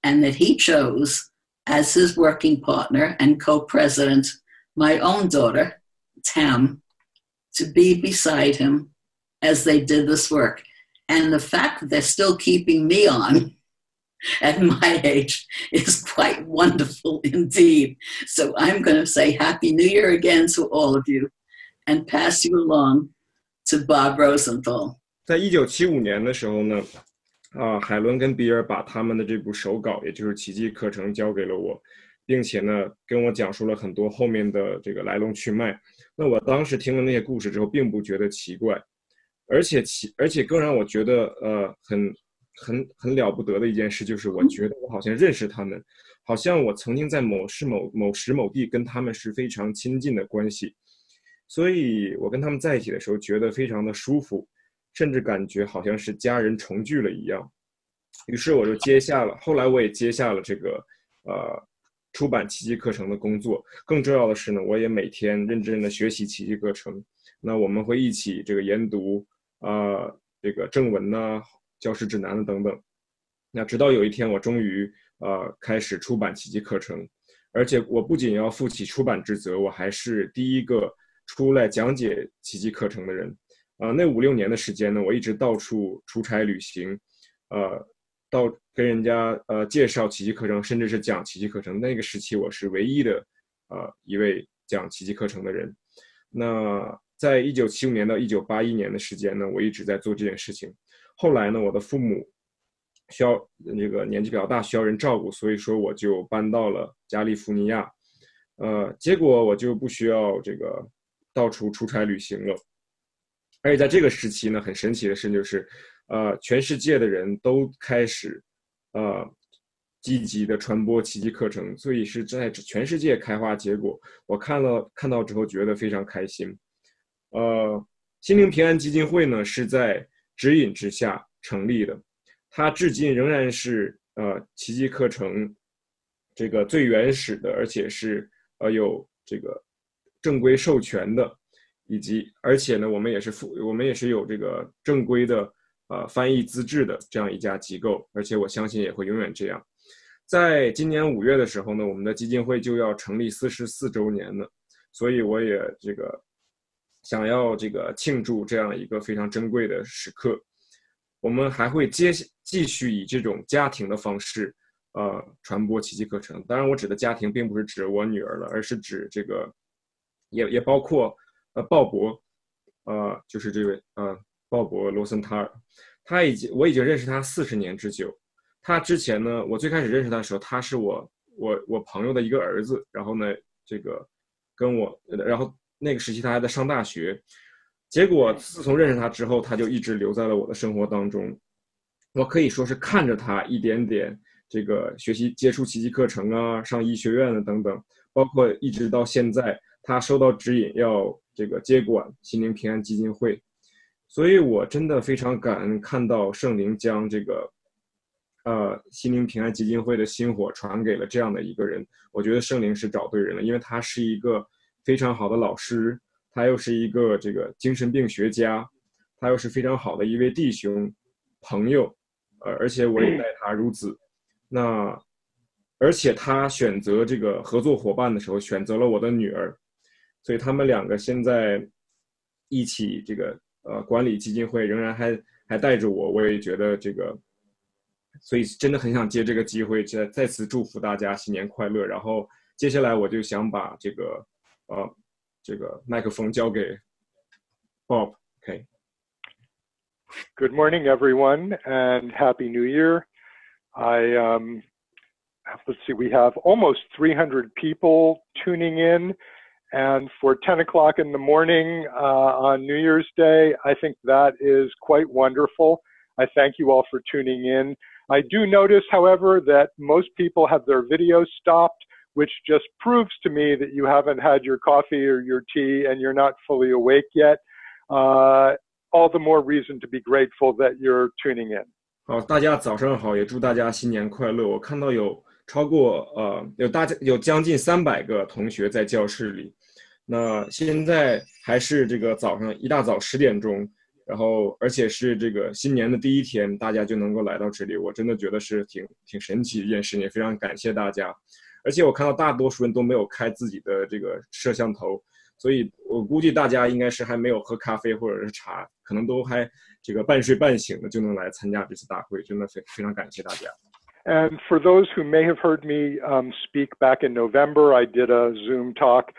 and that he chose as his working partner and co-president my own daughter, Tam, to be beside him as they did this work. And the fact that they're still keeping me on at my age is quite wonderful indeed. So I'm going to say Happy New Year again to all of you and pass you along to Bob Rosenthal. 在1975年的时候呢，海伦跟比尔把他们的这部手稿，也就是奇迹课程交给了我，并且呢跟我讲述了很多后面的这个来龙去脉。那我当时听了那些故事之后，并不觉得奇怪，而且更让我觉得很了不得的一件事，就是我觉得我好像认识他们，好像我曾经在某时某地跟他们是非常亲近的关系，所以我跟他们在一起的时候觉得非常的舒服，甚至感觉好像是家人重聚了一样。于是我就后来我也接下了这个出版奇迹课程的工作。更重要的是呢，我也每天认真的学习奇迹课程。那我们会一起这个研读这个正文呐、教师指南等等。那直到有一天我终于开始出版奇迹课程，而且我不仅要负起出版职责，我还是第一个出来讲解奇迹课程的人。那5-6年的时间呢，我一直到处出差旅行，到跟人家介绍奇迹课程，甚至是讲奇迹课程。那个时期我是唯一的一位讲奇迹课程的人。那在1975年到1981年的时间呢，我一直在做这件事情。后来呢，我的父母需要这个年纪比较大，需要人照顾，所以说我就搬到了加利福尼亚。结果我就不需要这个到处出差旅行了。而且在这个时期呢，很神奇的事就是全世界的人都开始积极的传播奇迹课程，所以是在全世界开花结果。我看到之后觉得非常开心。心灵平安基金会呢是在指引之下成立的，它至今仍然是奇迹课程这个最原始的，而且是有这个正规授权的，而且呢我们也是有这个正规的翻译资质的这样一家机构，而且我相信也会永远这样。在今年5月的时候呢，我们的基金会就要成立44周年了，所以我也想要庆祝这样一个非常珍贵的时刻。我们还会继续以这种家庭的方式传播奇迹课程。当然我指的家庭并不是指我女儿了，而是指也包括鲍勃，就是这位鲍勃罗森塔尔，我已经认识他40年之久。他之前呢，我最开始认识他的时候，他是我朋友的一个儿子，然后呢然后那个时期他还在上大学。结果自从认识他之后，他就一直留在了我的生活当中。我可以说是看着他一点点学习接触奇迹课程啊，上医学院等等，包括一直到现在他收到指引要接管心灵平安基金会。所以我真的非常感恩看到圣灵将心灵平安基金会的薪火传给了这样的一个人。我觉得圣灵是找对人了，因为他是一个非常好的老师，他又是一个精神病学家，他又是非常好的一位弟兄朋友，而且我也待他如子。而且他选择合作伙伴的时候选择了我的女儿，所以他们2个现在一起管理基金会，仍然还带着我。我也觉得所以真的很想借这个机会再次祝福大家新年快乐。然后接下来我就想把麦克风交给 Bob。 Okay. Good morning, everyone, and Happy New Year. Let's see, we have almost 300 people tuning in, and for 10 o'clock in the morning on New Year's Day, I think that is quite wonderful. I thank you all for tuning in. I do notice, however, that most people have their videos stopped, which just proves to me that you haven't had your coffee or your tea and you're not fully awake yet. All the more reason to be grateful that you're tuning in. 好，大家早上好，也祝大家新年快乐。我看到有超过有将近300个同学在教室里。那现在还是早上一大早10点钟，然后而且是新年的第一天，大家就能够来到这里，我真的觉得是挺神奇的一件事情，也非常感谢大家。而且我看到大多数人都没有开自己的摄像头，所以我估计大家应该是还没有喝咖啡或者是茶，可能都还半睡半醒的就能来参加这次大会，真的非常感谢大家。And for those who may have heard me speak back in November, I did a Zoom talk.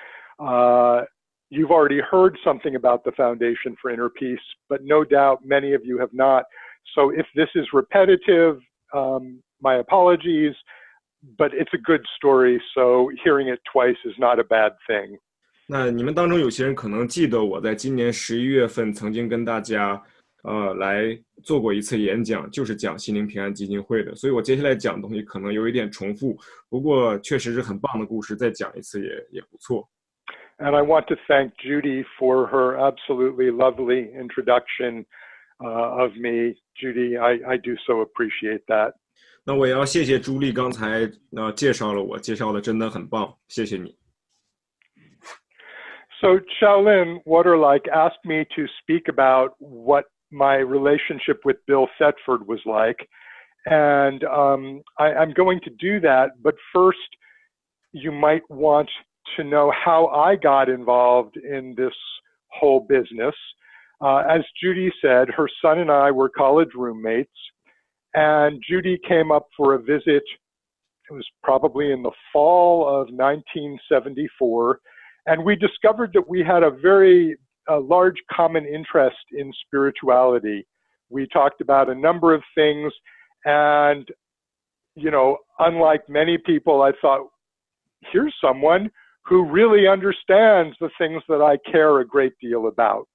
You've already heard something about the Foundation for Inner Peace, but no doubt many of you have not. So if this is repetitive, my apologies, but it's a good story, so hearing it twice is not a bad thing. 那你们当中有些人可能记得我在今年11月份曾经跟大家来做过一次演讲，就是讲心灵平安基金会的，所以我接下来讲的东西可能有一点重复，不过确实是很棒的故事，再讲一次也不错。And I want to thank Judy for her absolutely lovely introduction of me. Judy, I do so appreciate that. 那我也要谢谢朱莉刚才介绍了我，介绍的真的很棒，谢谢你。So Shaolin Waterlike asked me to speak about what my relationship with Bill Thetford was like. And I'm going to do that, but first you might want to know how I got involved in this whole business. As Judy said, her son and I were college roommates, and Judy came up for a visit. It was probably in the fall of 1974, and we discovered that we had a very large common interest in spirituality. We talked about a number of things, and, you know, unlike many people, I thought, here's someone who really understands the things that I care a great deal about.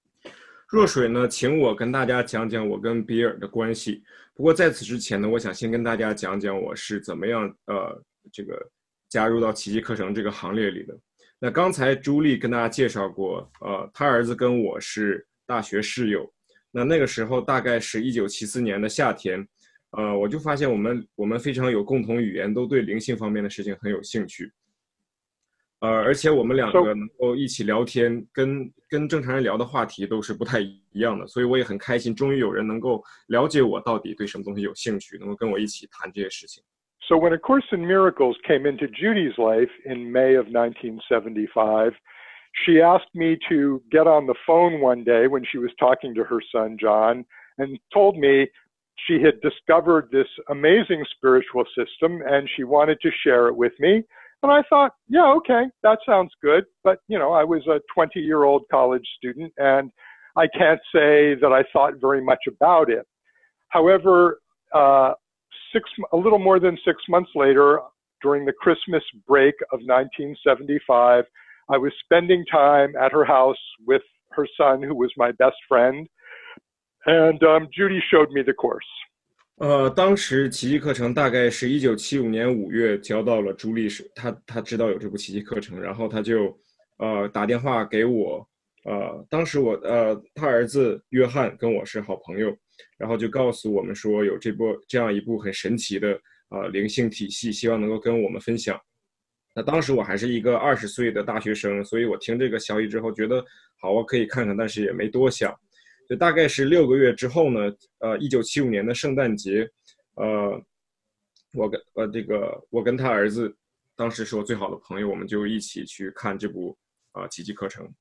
若水呢，请我跟大家讲讲我跟比尔的关系。不过在此之前呢，我想先跟大家讲讲我是怎么样加入到奇迹课程这个行列里的。那刚才朱莉跟大家介绍过，他儿子跟我是大学室友。那个时候大概是1974年的夏天，我就发现我们非常有共同语言，都对灵性方面的事情很有兴趣。而且我们两个能够一起聊天，跟正常人聊的话题都是不太一样的，所以我也很开心，终于有人能够了解我到底对什么东西有兴趣，能够跟我一起谈这些事情。So when A Course in Miracles came into Judy's life in May of 1975, she asked me to get on the phone one day when she was talking to her son, John, and told me she had discovered this amazing spiritual system and she wanted to share it with me. And I thought, yeah, okay, that sounds good. But, you know, I was a 20-year-old college student and I can't say that I thought very much about it. However, a little more than 6 months later, during the Christmas break of 1975, I was spending time at her house with her son, who was my best friend, and Judy showed me the course. 当时奇迹课程大概是1975年5月交到了朱莉，他知道有这部奇迹课程，然后他就打电话给我，当时他儿子约翰跟我是好朋友，然后就告诉我们说有这样一部很神奇的灵性体系，希望能够跟我们分享。那当时我还是一个20岁的大学生，所以我听这个消息之后觉得好，我可以看看，但是也没多想。就大概是6个月之后呢，1975年的圣诞节，我跟他儿子，当时是我最好的朋友，我们就一起去看这部奇迹课程。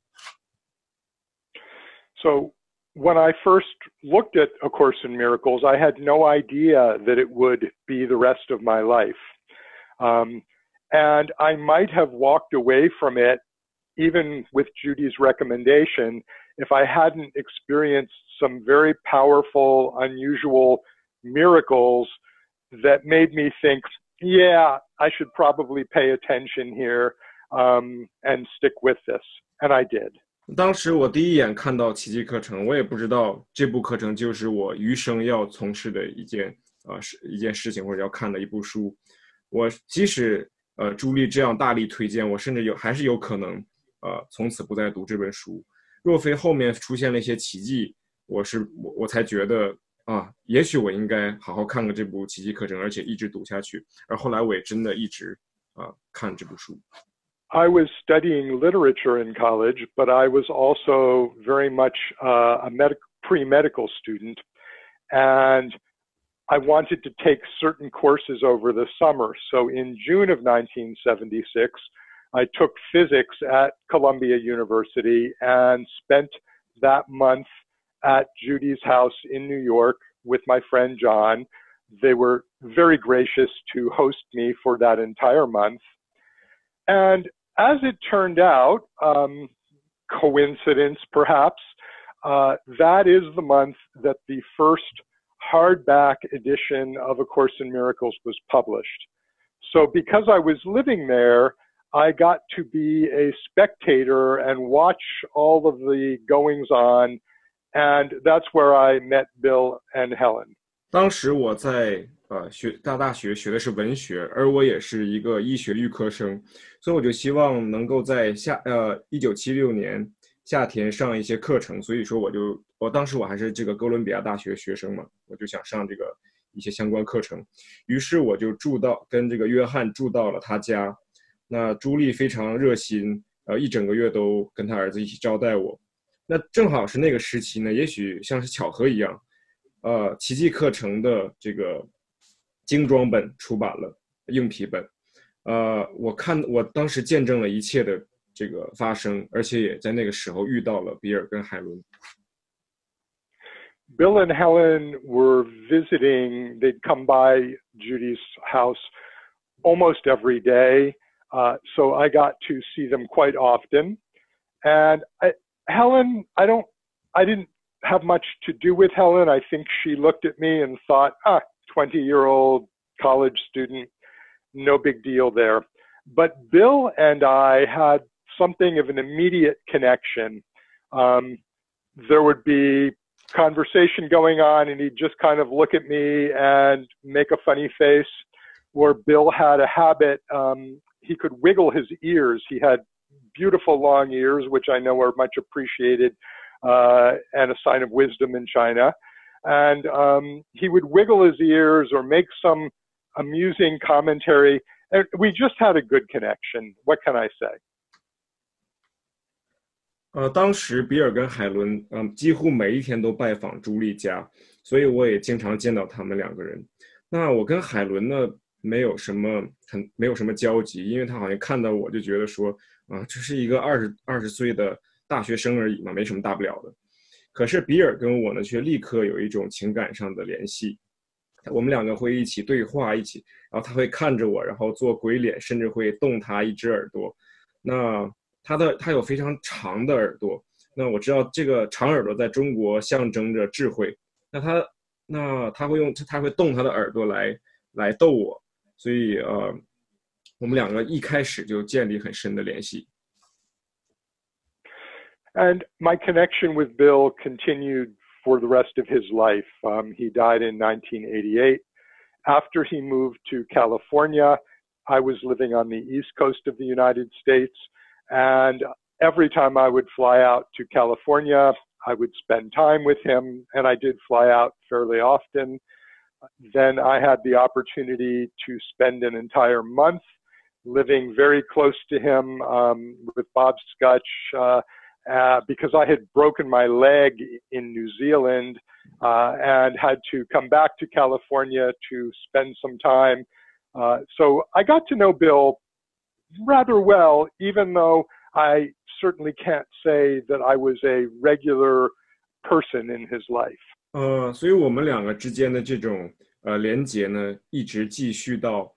So when I first looked at A Course in Miracles, I had no idea that it would be the rest of my life. And I might have walked away from it, even with Judy's recommendation, if I hadn't experienced some very powerful, unusual miracles that made me think, yeah, I should probably pay attention here and stick with this. And I did. 当时我第一眼看到奇迹课程，我也不知道这部课程就是我余生要从事的一件事情，或者要看的一部书。我即使朱莉这样大力推荐，我甚至还是有可能从此不再读这本书。若非后面出现了一些奇迹，我才觉得也许我应该好好看看这部奇迹课程，而且一直读下去。而后来我也真的一直看这部书。I was studying literature in college, but I was also very much a pre-medical student, and I wanted to take certain courses over the summer. So in June of 1976, I took physics at Columbia University and spent that month at Judy's house in New York with my friend John. They were very gracious to host me for that entire month. And as it turned out, coincidence perhaps, that is the month that the first hardback edition of A Course in Miracles was published. So because I was living there, I got to be a spectator and watch all of the goings on, and that's where I met Bill and Helen. 当时我在大学学的是文学，而我也是一个医学预科生，所以我就希望能够在1976年夏天上一些课程，所以说我当时我还是这个哥伦比亚大学学生嘛，我就想上这个一些相关课程，于是我就跟这个约翰住到了他家。那朱莉非常热心，一整个月都跟他儿子一起招待我。那正好是那个时期呢，也许像是巧合一样，奇迹课程的这个精装本出版了，硬皮本。我当时见证了一切的这个发生，而且也在那个时候遇到了比尔跟海伦。Bill and Helen were visiting. They'd come by Judy's house almost every day. So I got to see them quite often. And Helen, I didn't have much to do with Helen. I think she looked at me and thought, 20-year-old college student, no big deal there. But Bill and I had something of an immediate connection. There would be conversation going on and he'd just kind of look at me and make a funny face. Or Bill had a habit, he could wiggle his ears. He had beautiful long ears, which I know are much appreciated and a sign of wisdom in China. And he would wiggle his ears or make some amusing commentary. And we just had a good connection. What can I say? 当时比尔跟海伦几乎每一天都拜访朱莉家，所以我也经常见到他们两个人。那我跟海伦呢，没有什么交集，因为他好像看到我就觉得说这是一个20岁的大学生而已嘛，没什么大不了的。可是比尔跟我呢却立刻有一种情感上的联系，我们两个会一起对话，然后他会看着我，然后做鬼脸，甚至会动他一只耳朵。那他有非常长的耳朵，那我知道这个长耳朵在中国象征着智慧。他会动他的耳朵来逗我，所以我们两个一开始就建立很深的联系。And my connection with Bill continued for the rest of his life. He died in 1988. After he moved to California, I was living on the East Coast of the United States, and every time I would fly out to California, I would spend time with him, and I did fly out fairly often. Then I had the opportunity to spend an entire month living very close to him with Bob Scutch, because I had broken my leg in New Zealand and had to come back to California to spend some time. So I got to know Bill rather well, even though I certainly can't say that I was a regular person in his life. 所以我们两个之间的这种连结呢，一直继续到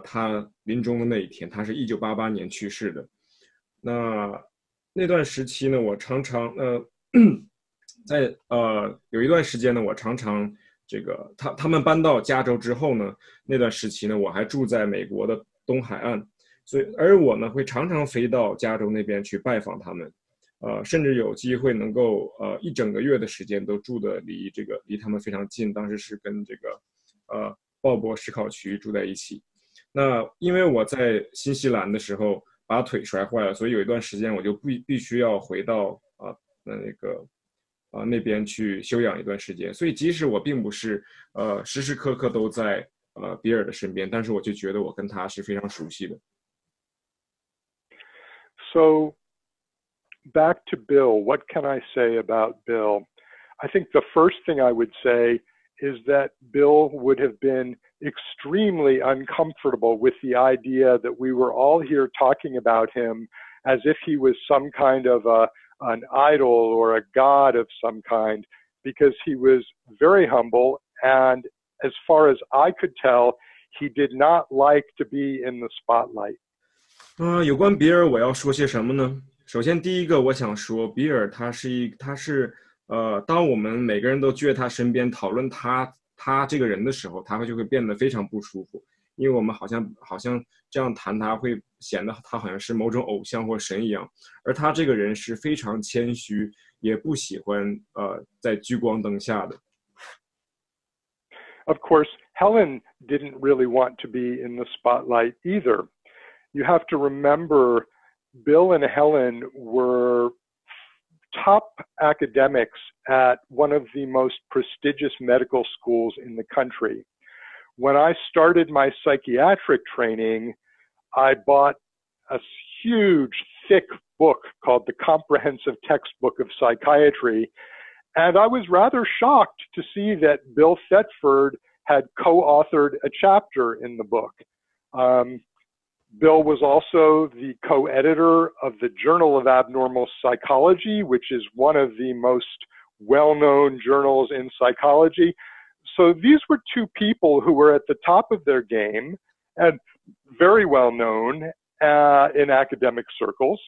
他临终的那一天。他是1988年去世的。那段时期呢，我常常有一段时间呢，我常常他们搬到加州之后呢，那段时期呢，我还住在美国的东海岸，而我呢会常常飞到加州那边去拜访他们，甚至有机会能够一整个月的时间都住的离他们非常近。当时是跟鲍勃史考渠住在一起。那因为我在新西兰的时候把腿摔坏了，所以有一段时间我就必须要回到那边去休养一段时间。所以即使我并不是时时刻刻都在比尔的身边，但是我就觉得我跟他是非常熟悉的。So back to Bill, what can I say about Bill? I think the first thing I would say is that Bill would have been extremely uncomfortable with the idea that we were all here talking about him as if he was some kind of an idol or a god of some kind, because he was very humble, and as far as I could tell, he did not like to be in the spotlight. 有关比尔我要说些什么呢？首先第一个我想说，比尔他是当我们每个人都聚在他身边讨论他这个人的时候，他就会变得非常不舒服，因为我们好像这样谈他会显得他好像是某种偶像或神一样，而他这个人是非常谦虚，也不喜欢在聚光灯下的。Of course, Helen didn't really want to be in the spotlight either. You have to remember, Bill and Helen were top academics at one of the most prestigious medical schools in the country. When I started my psychiatric training, I bought a huge, thick book called the Comprehensive Textbook of Psychiatry, and I was rather shocked to see that Bill Thetford had co-authored a chapter in the book. Bill was also the co-editor of the Journal of Abnormal Psychology, which is one of the most well-known journals in psychology. So these were two people who were at the top of their game and very well known in academic circles.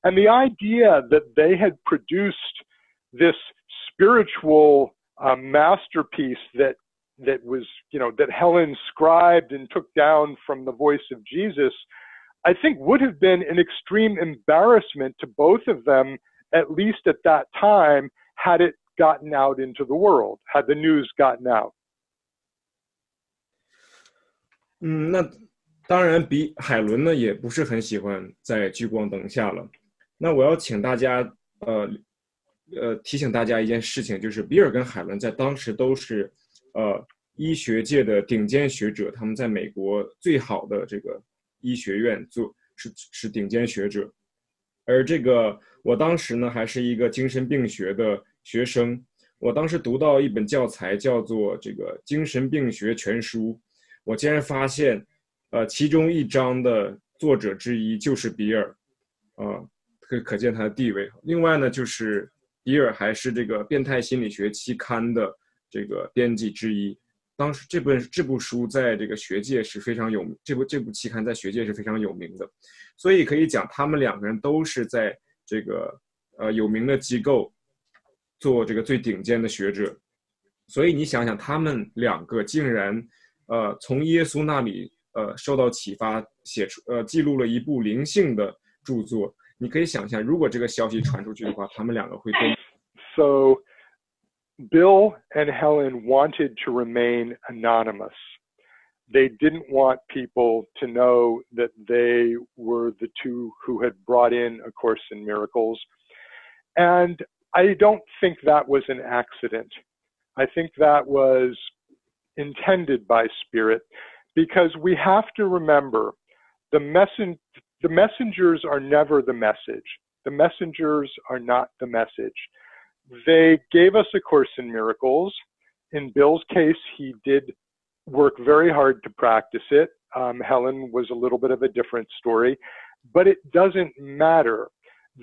And the idea that they had produced this spiritual masterpiece that was, that Helen scribed and took down from the voice of Jesus, I think would have been an extreme embarrassment to both of them, at least at that time, had it gotten out into the world, had the news gotten out. 那当然海伦呢也不是很喜欢在聚光灯下了。那我要请大家提醒大家一件事情，就是比尔跟海伦在当时都是医学界的顶尖学者，他们在美国最好的这个医学院是顶尖学者。而我当时呢还是一个精神病学的学生，我当时读到一本教材叫做这个精神病学全书，我竟然发现，其中一章的作者之一就是比尔，可见他的地位。另外呢，就是比尔还是这个《变态心理学》期刊的这个编辑之一。当时这部书在这个学界是非常有名，这部期刊在学界是非常有名的，所以可以讲他们两个人都是在这个有名的机构做这个最顶尖的学者。所以你想想，他们两个竟然从耶稣那里受到启发，记录了一部灵性的著作。你可以想象，如果这个消息传出去的话，他们两个会多。So Bill and Helen wanted to remain anonymous. They didn't want people to know that they were the two who had brought in A Course in Miracles. And I don't think that was an accident. I think that was intended by Spirit, because we have to remember the messengers are never the message. The messengers are not the message. They gave us A Course in Miracles. In Bill's case, he did work very hard to practice it. Helen was a little bit of a different story, but it doesn't matter.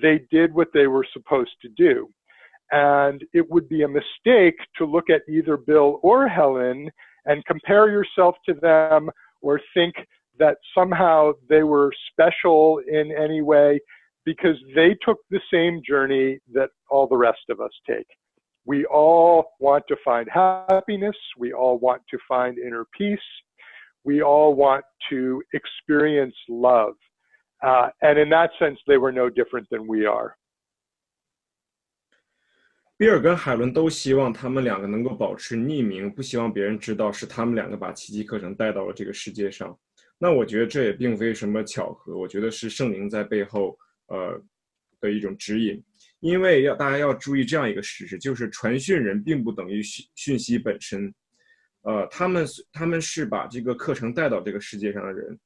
They did what they were supposed to do. And it would be a mistake to look at either Bill or Helen and compare yourself to them, or think that somehow they were special in any way, because they took the same journey that all the rest of us take. We all want to find happiness. We all want to find inner peace. We all want to experience love. And in that sense, they were no different than we are. 比尔跟海伦都希望他们两个能够保持匿名，不希望别人知道是他们两个把奇迹课程带到了这个世界上。那我觉得这也并非什么巧合，我觉得是圣灵在背后的一种指引。因为大家要注意这样一个事实，就是传讯人并不等于讯息本身。他们是把这个课程带到这个世界上的人。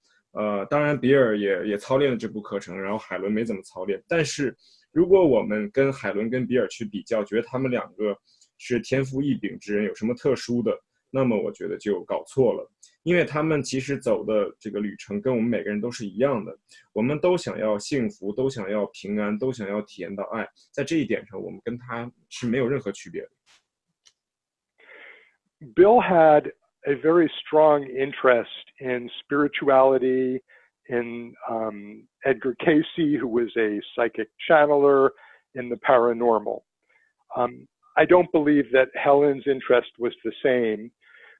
当然比尔也操练了这部课程，然后海伦没怎么操练。但是如果我们跟海伦跟比尔去比较，觉得他们两个是天赋异禀之人，有什么特殊的，那么我觉得就搞错了。因为他们其实走的这个旅程跟我们每个人都是一样的，我们都想要幸福，都想要平安，都想要体验到爱，在这一点上我们跟他是没有任何区别的。 Bill had a very strong interest in spirituality, in Edgar Cayce, who was a psychic channeler, in the paranormal. I don't believe that Helen's interest was the same,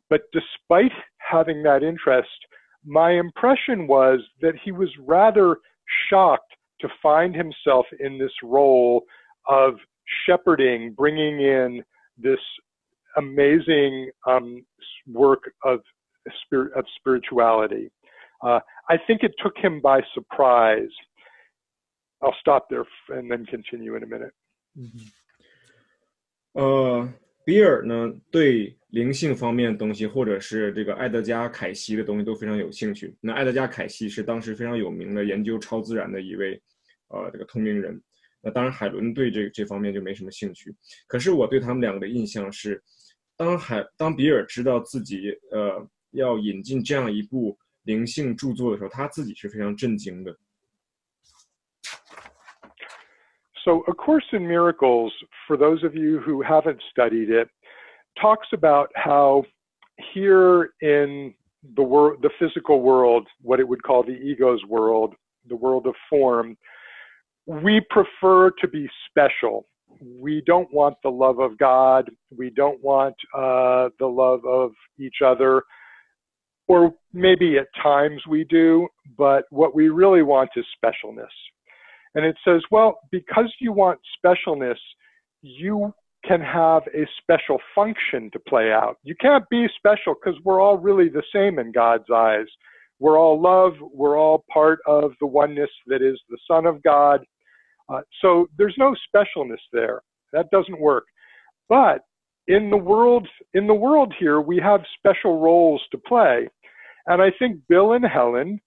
but despite having that interest, my impression was that he was rather shocked to find himself in this role of shepherding, bringing in this amazing work of spirituality. I think it took him by surprise. I'll stop there and then continue in a minute. 比尔呢对灵性方面的东西，或者是这个爱德加·凯西的东西都非常有兴趣。那爱德加·凯西是当时非常有名的研究超自然的一位这个通灵人。那当然海伦对这方面就没什么兴趣。可是我对他们两个的印象是，当比尔知道自己要引进这样一部灵性著作的时候，他自己是非常震惊的。So A Course in Miracles, for those of you who haven't studied it, talks about how here in the world, the physical world, what it would call the ego's world, the world of form, we prefer to be special. We don't want the love of God. We don't want the love of each other. Or maybe at times we do, but what we really want is specialness. And it says, well, because you want specialness, you can have a special function to play out. You can't be special because we're all really the same in God's eyes. We're all love. We're all part of the oneness that is the Son of God. So there's no specialness there. That doesn't work. But in the world here, we have special roles to play. And I think Bill and Helen,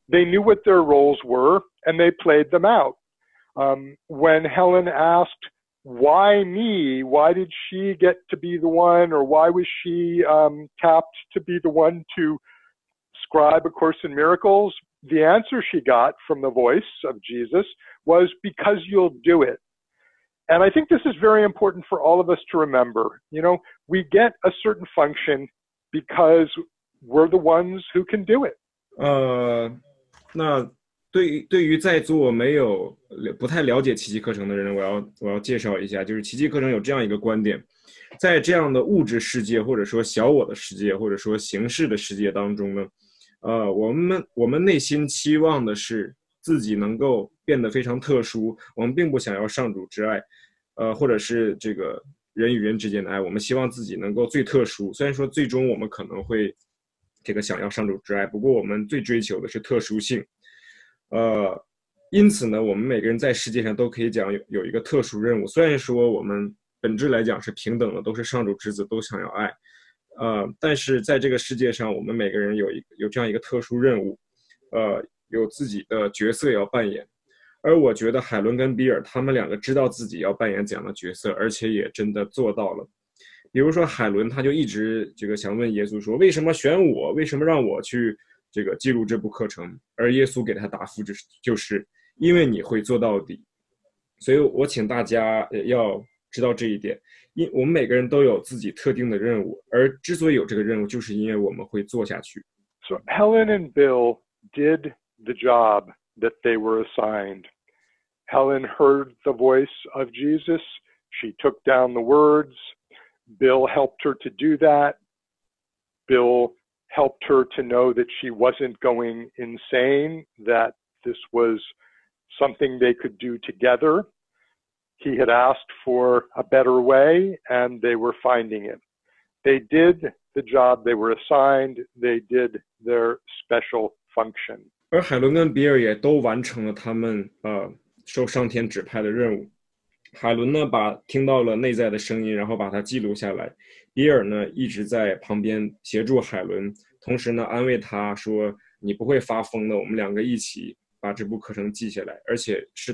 they knew what their roles were and they played them out. When Helen asked why me? Why did she get to be the one, or why was she tapped to be the one to scribe A Course in Miracles? The answer she got from the voice of Jesus was, because you'll do it. And I think this is very important for all of us to remember. You know, we get a certain function because we're the ones who can do it. 那对于在座不太了解奇迹课程的人，我要介绍一下，就是奇迹课程有这样一个观点，在这样的物质世界或者说小我的世界或者说形式的世界当中呢，我们内心期望的是自己能够变得非常特殊，我们并不想要上主之爱，或者是这个人与人之间的爱，我们希望自己能够最特殊。虽然说最终我们可能会这个想要上主之爱，不过我们最追求的是特殊性。因此呢，我们每个人在世界上都可以讲有一个特殊任务。虽然说我们本质来讲是平等的，都是上主之子，都想要爱。但是在这个世界上，我们每个人有这样一个特殊任务，有自己的角色要扮演。而我觉得海伦跟比尔他们两个知道自己要扮演怎样的角色，而且也真的做到了。比如说海伦他就一直这个想问耶稣说，为什么选我？为什么让我去这个记录这部课程？而耶稣给他答复就是因为你会做到底。所以我请大家要知道这一点，我们每个人都有自己特定的任务，而之所以有这个任务，就是因为我们会做下去。So Helen and Bill did the job that they were assigned. Helen heard the voice of Jesus. She took down the words. Bill helped her to do that. Bill helped her to know that she wasn't going insane, that this was something they could do together. He had asked for a better way, and they were finding it. They did the job they were assigned. They did their special function. 而海伦跟比尔也都完成了他们受上天指派的任务。海伦呢，听到了内在的声音，然后把它记录下来。比尔呢，一直在旁边协助海伦，同时呢，安慰他说：“你不会发疯的，我们两个一起把这部课程记下来。”而且是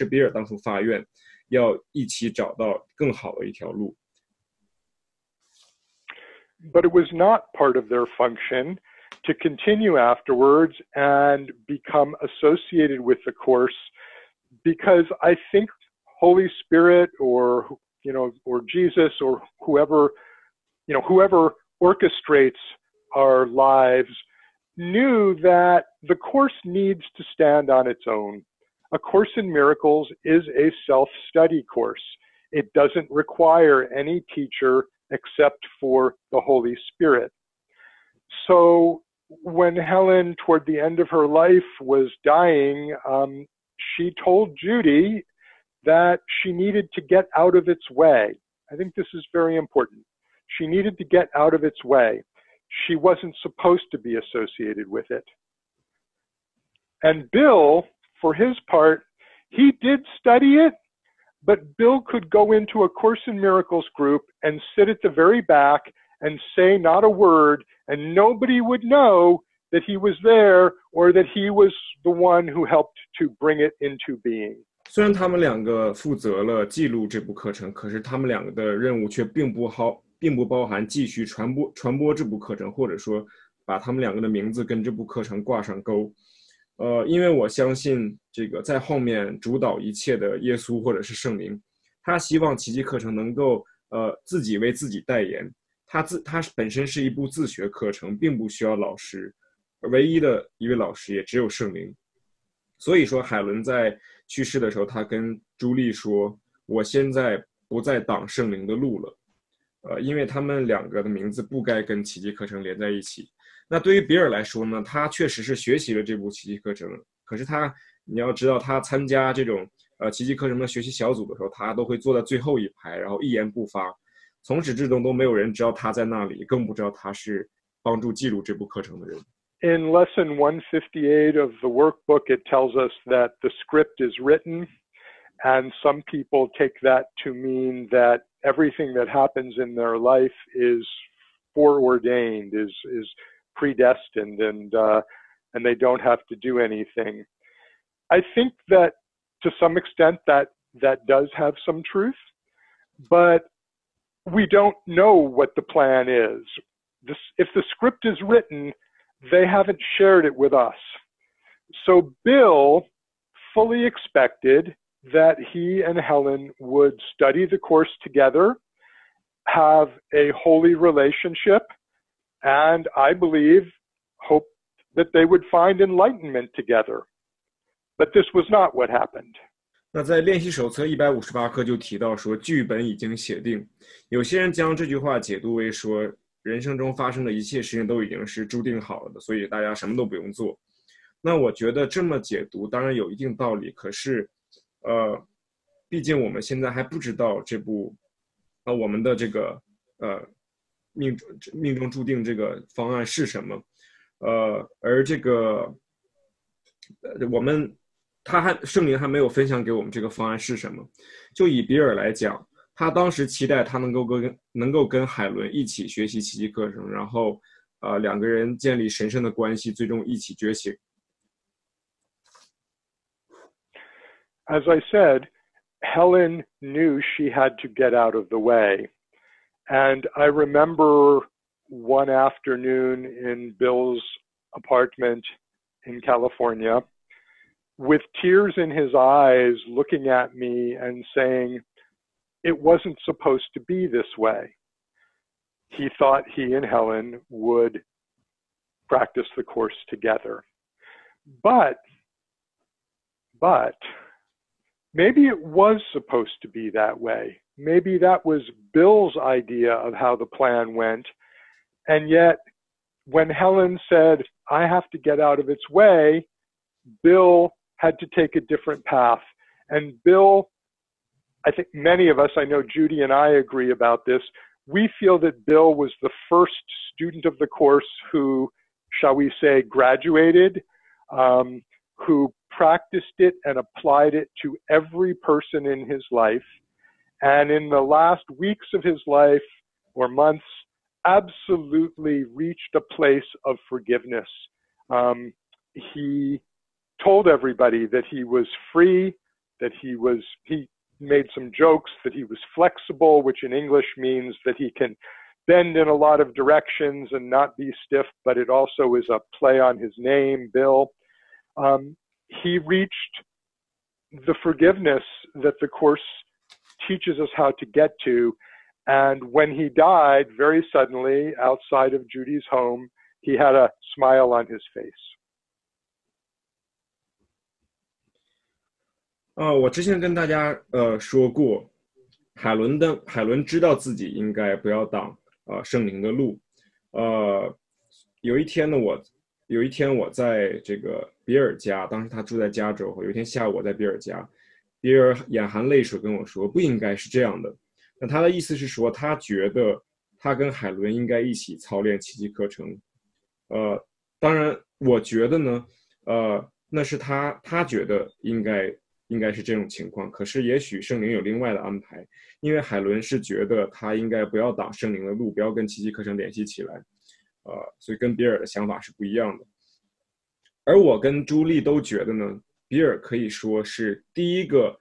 比尔当初发愿，要一起找到更好的一条路。But it was not part of their function to continue afterwards and become associated with the course, because I think Holy Spirit or Jesus or whoever orchestrates our lives knew that the course needs to stand on its own. A Course in Miracles is a self-study course. It doesn't require any teacher except for the Holy Spirit. So when Helen, toward the end of her life, was dying, she told Judy that she needed to get out of its way. I think this is very important. She needed to get out of its way. She wasn't supposed to be associated with it. And Bill, for his part, he did study it, but Bill could go into a Course in Miracles group and sit at the very back and say not a word, and nobody would know that he was there or that he was the one who helped to bring it into being. 虽然他们两个负责了记录这部课程，可是他们两个的任务却并不包含继续传播这部课程，或者说把他们两个的名字跟这部课程挂上钩。因为我相信这个在后面主导一切的耶稣或者是圣灵，他希望奇迹课程能够自己为自己代言，他本身是一部自学课程，并不需要老师，唯一的一位老师也只有圣灵。所以说海伦在去世的时候，他跟朱莉说，我现在不再挡圣灵的路了，因为他们两个的名字不该跟奇迹课程连在一起。那对于比尔来说呢，他确实是学习了这部奇迹课程，可是你要知道，他参加这种奇迹课程的学习小组的时候，他都会坐在最后一排，然后一言不发，从始至终都没有人知道他在那里，更不知道他是帮助记录这部课程的人。In lesson 158 of the workbook, it tells us that the script is written, and some people take that to mean that everything that happens in their life is foreordained, is predestined, and they don't have to do anything. I think that to some extent that that does have some truth, but we don't know what the plan is. If the script is written, they haven't shared it with us. So Bill fully expected that he and Helen would study the course together, have a holy relationship, and I believe, hope that they would find enlightenment together. But this was not what happened. 那在练习手册158课就提到说，剧本已经写定。有些人将这句话解读为说，人生中发生的一切事情都已经是注定好了的，所以大家什么都不用做。那我觉得这么解读当然有一定道理，可是，毕竟我们现在还不知道这部，我们的这个命中注定这个方案是什么，而这个圣灵还没有分享给我们这个方案是什么。就以比尔来讲，他当时期待他能够跟海伦一起学习奇迹课程，然后两个人建立神圣的关系，最终一起觉醒。As I said, Helen knew she had to get out of the way. And I remember one afternoon in Bill's apartment in California, with tears in his eyes, looking at me and saying, it wasn't supposed to be this way. He thought he and Helen would practice the course together. But maybe it was supposed to be that way. Maybe that was Bill's idea of how the plan went. And yet, when Helen said, I have to get out of its way, Bill had to take a different path. And Bill, I think many of us, I know Judy and I agree about this, we feel that Bill was the first student of the course who, shall we say, graduated, who practiced it and applied it to every person in his life. And in the last weeks of his life or months, absolutely reached a place of forgiveness. He told everybody that he was free, that he made some jokes, that he was flexible, which in English means that he can bend in a lot of directions and not be stiff, but it also is a play on his name, Bill. He reached the forgiveness that the course teaches us how to get to. And when he died, very suddenly, outside of Judy's home, he had a smile on his face. 我之前跟大家说过，海伦知道自己应该不要挡圣灵的路。有一天我在这个比尔家，当时他住在加州。有一天下午我在比尔家，比尔眼含泪水跟我说，不应该是这样的。那他的意思是说，他觉得他跟海伦应该一起操练奇迹课程。当然我觉得呢，那是他觉得应该是这种情况，可是也许圣灵有另外的安排，因为海伦是觉得他应该不要挡圣灵的路，不要跟奇迹课程联系起来，所以跟比尔的想法是不一样的。而我跟朱莉都觉得呢，比尔可以说是第一个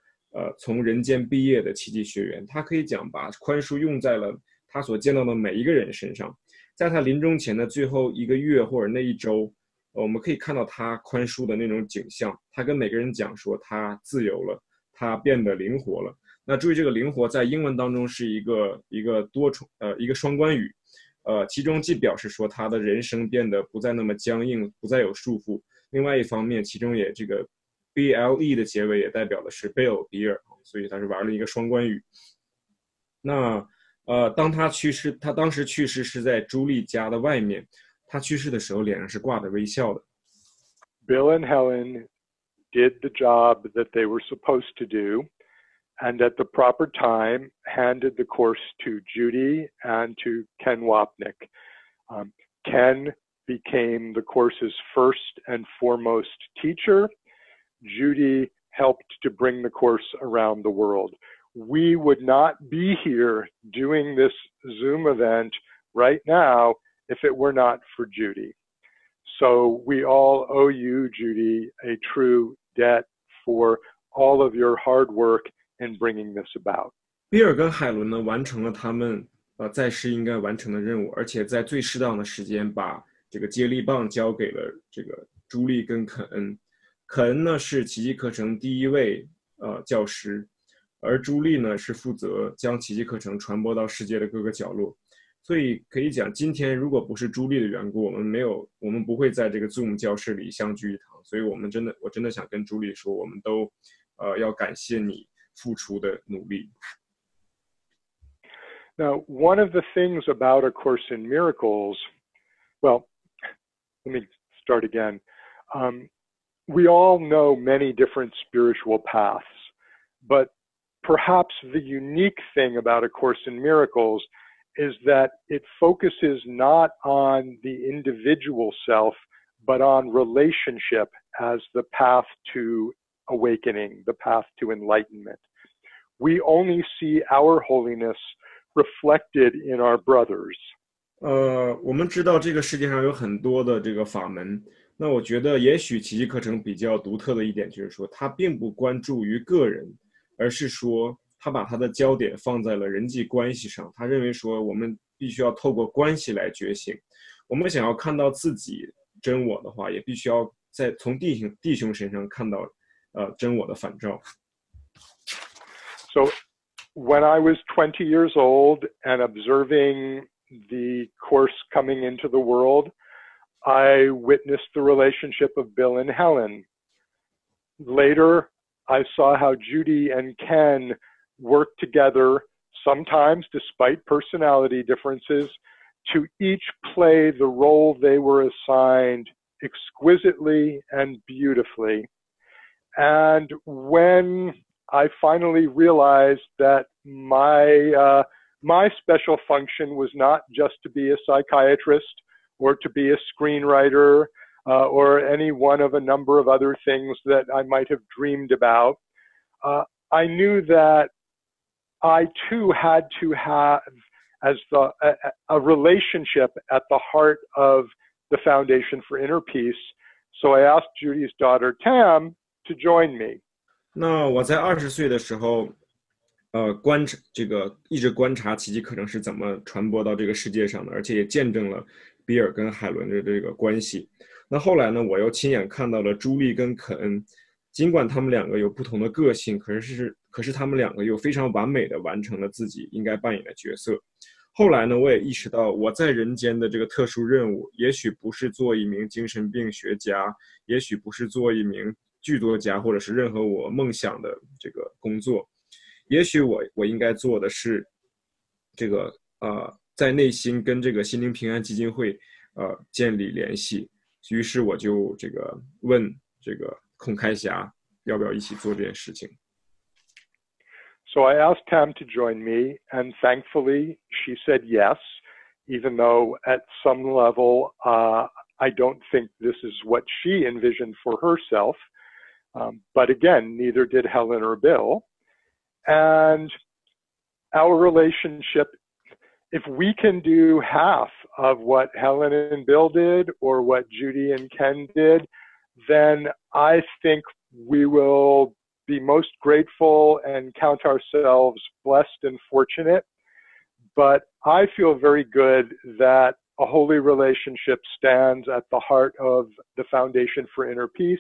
从人间毕业的奇迹学员，他可以讲把宽恕用在了他所见到的每一个人身上。在他临终前的最后1个月或者那1周，我们可以看到他宽恕的那种景象。他跟每个人讲说他自由了，他变得灵活了。那注意，这个灵活在英文当中是一个双关语，其中既表示说他的人生变得不再那么僵硬，不再有束缚。另外一方面，其中也这个 BLE 的结尾也代表的是 Bill 比尔，所以他是玩了一个双关语。那当他当时去世是在朱莉家的外面，他去世的时候脸上是挂着微笑的。Bill and Helen did the job that they were supposed to do, and at the proper time handed the course to Judy and to Ken Wapnick. Ken became the course's first and foremost teacher. Judy helped to bring the course around the world. We would not be here doing this Zoom event right now if it were not for Judy. So we all owe you, Judy, a true debt for all of your hard work in bringing this about. 比尔跟海伦呢完成了他们在世应该完成的任务，而且在最适当的时间把这个接力棒交给了这个朱莉跟肯恩。肯恩呢是奇迹课程第一位教师，而朱莉呢是负责将奇迹课程传播到世界的各个角落。所以可以讲，今天如果不是朱莉的缘故，我们不会在这个 Zoom 教室里相聚一堂。所以我真的想跟朱莉说，我们都要感谢你付出的努力。Now, one of the things about A Course in Miracles, well, let me start again. We all know many different spiritual paths, but perhaps the unique thing about A Course in Miracles is that it focuses not on the individual self, but on relationship as the path to awakening, the path to enlightenment. We only see our holiness reflected in our brothers. 我们知道这个世界上有很多的这个法门，那我觉得也许奇迹课程比较独特的一点就是说，它并不关注于个人，而是说他把他的焦点放在了人际关系上。他认为说我们必须要透过关系来觉醒，我们想要看到自己真我的话，也必须要从弟兄身上看到真我的反照。So when I was 20 years old and observing the course coming into the world, I witnessed the relationship of Bill and Helen. Later, I saw how Judy and Ken worked together, sometimes despite personality differences, to each play the role they were assigned exquisitely and beautifully. And when I finally realized that my special function was not just to be a psychiatrist or to be a screenwriter or any one of a number of other things that I might have dreamed about, I knew that I too had to have as a relationship at the heart of the Foundation for Inner Peace. So I asked Judy's daughter Tam to join me. 那我在20岁的时候，一直观察奇迹课程是怎么传播到这个世界上的，而且也见证了比尔跟海伦的这个关系。那后来呢，我又亲眼看到了朱莉跟肯恩，尽管他们两个有不同的个性，可是他们两个又非常完美的完成了自己应该扮演的角色。后来呢，我也意识到我在人间的这个特殊任务，也许不是做一名精神病学家，也许不是做一名剧作家，或者是任何我梦想的这个工作，也许我应该做的是这个在内心跟这个心灵平安基金会建立联系。于是我就这个问这个孔开霞要不要一起做这件事情。So I asked Tam to join me, and thankfully she said yes, even though at some level I don't think this is what she envisioned for herself. But again, neither did Helen or Bill. And our relationship, if we can do half of what Helen and Bill did or what Judy and Ken did, then I think we will be most grateful and count ourselves blessed and fortunate. But I feel very good that a holy relationship stands at the heart of the Foundation for Inner Peace,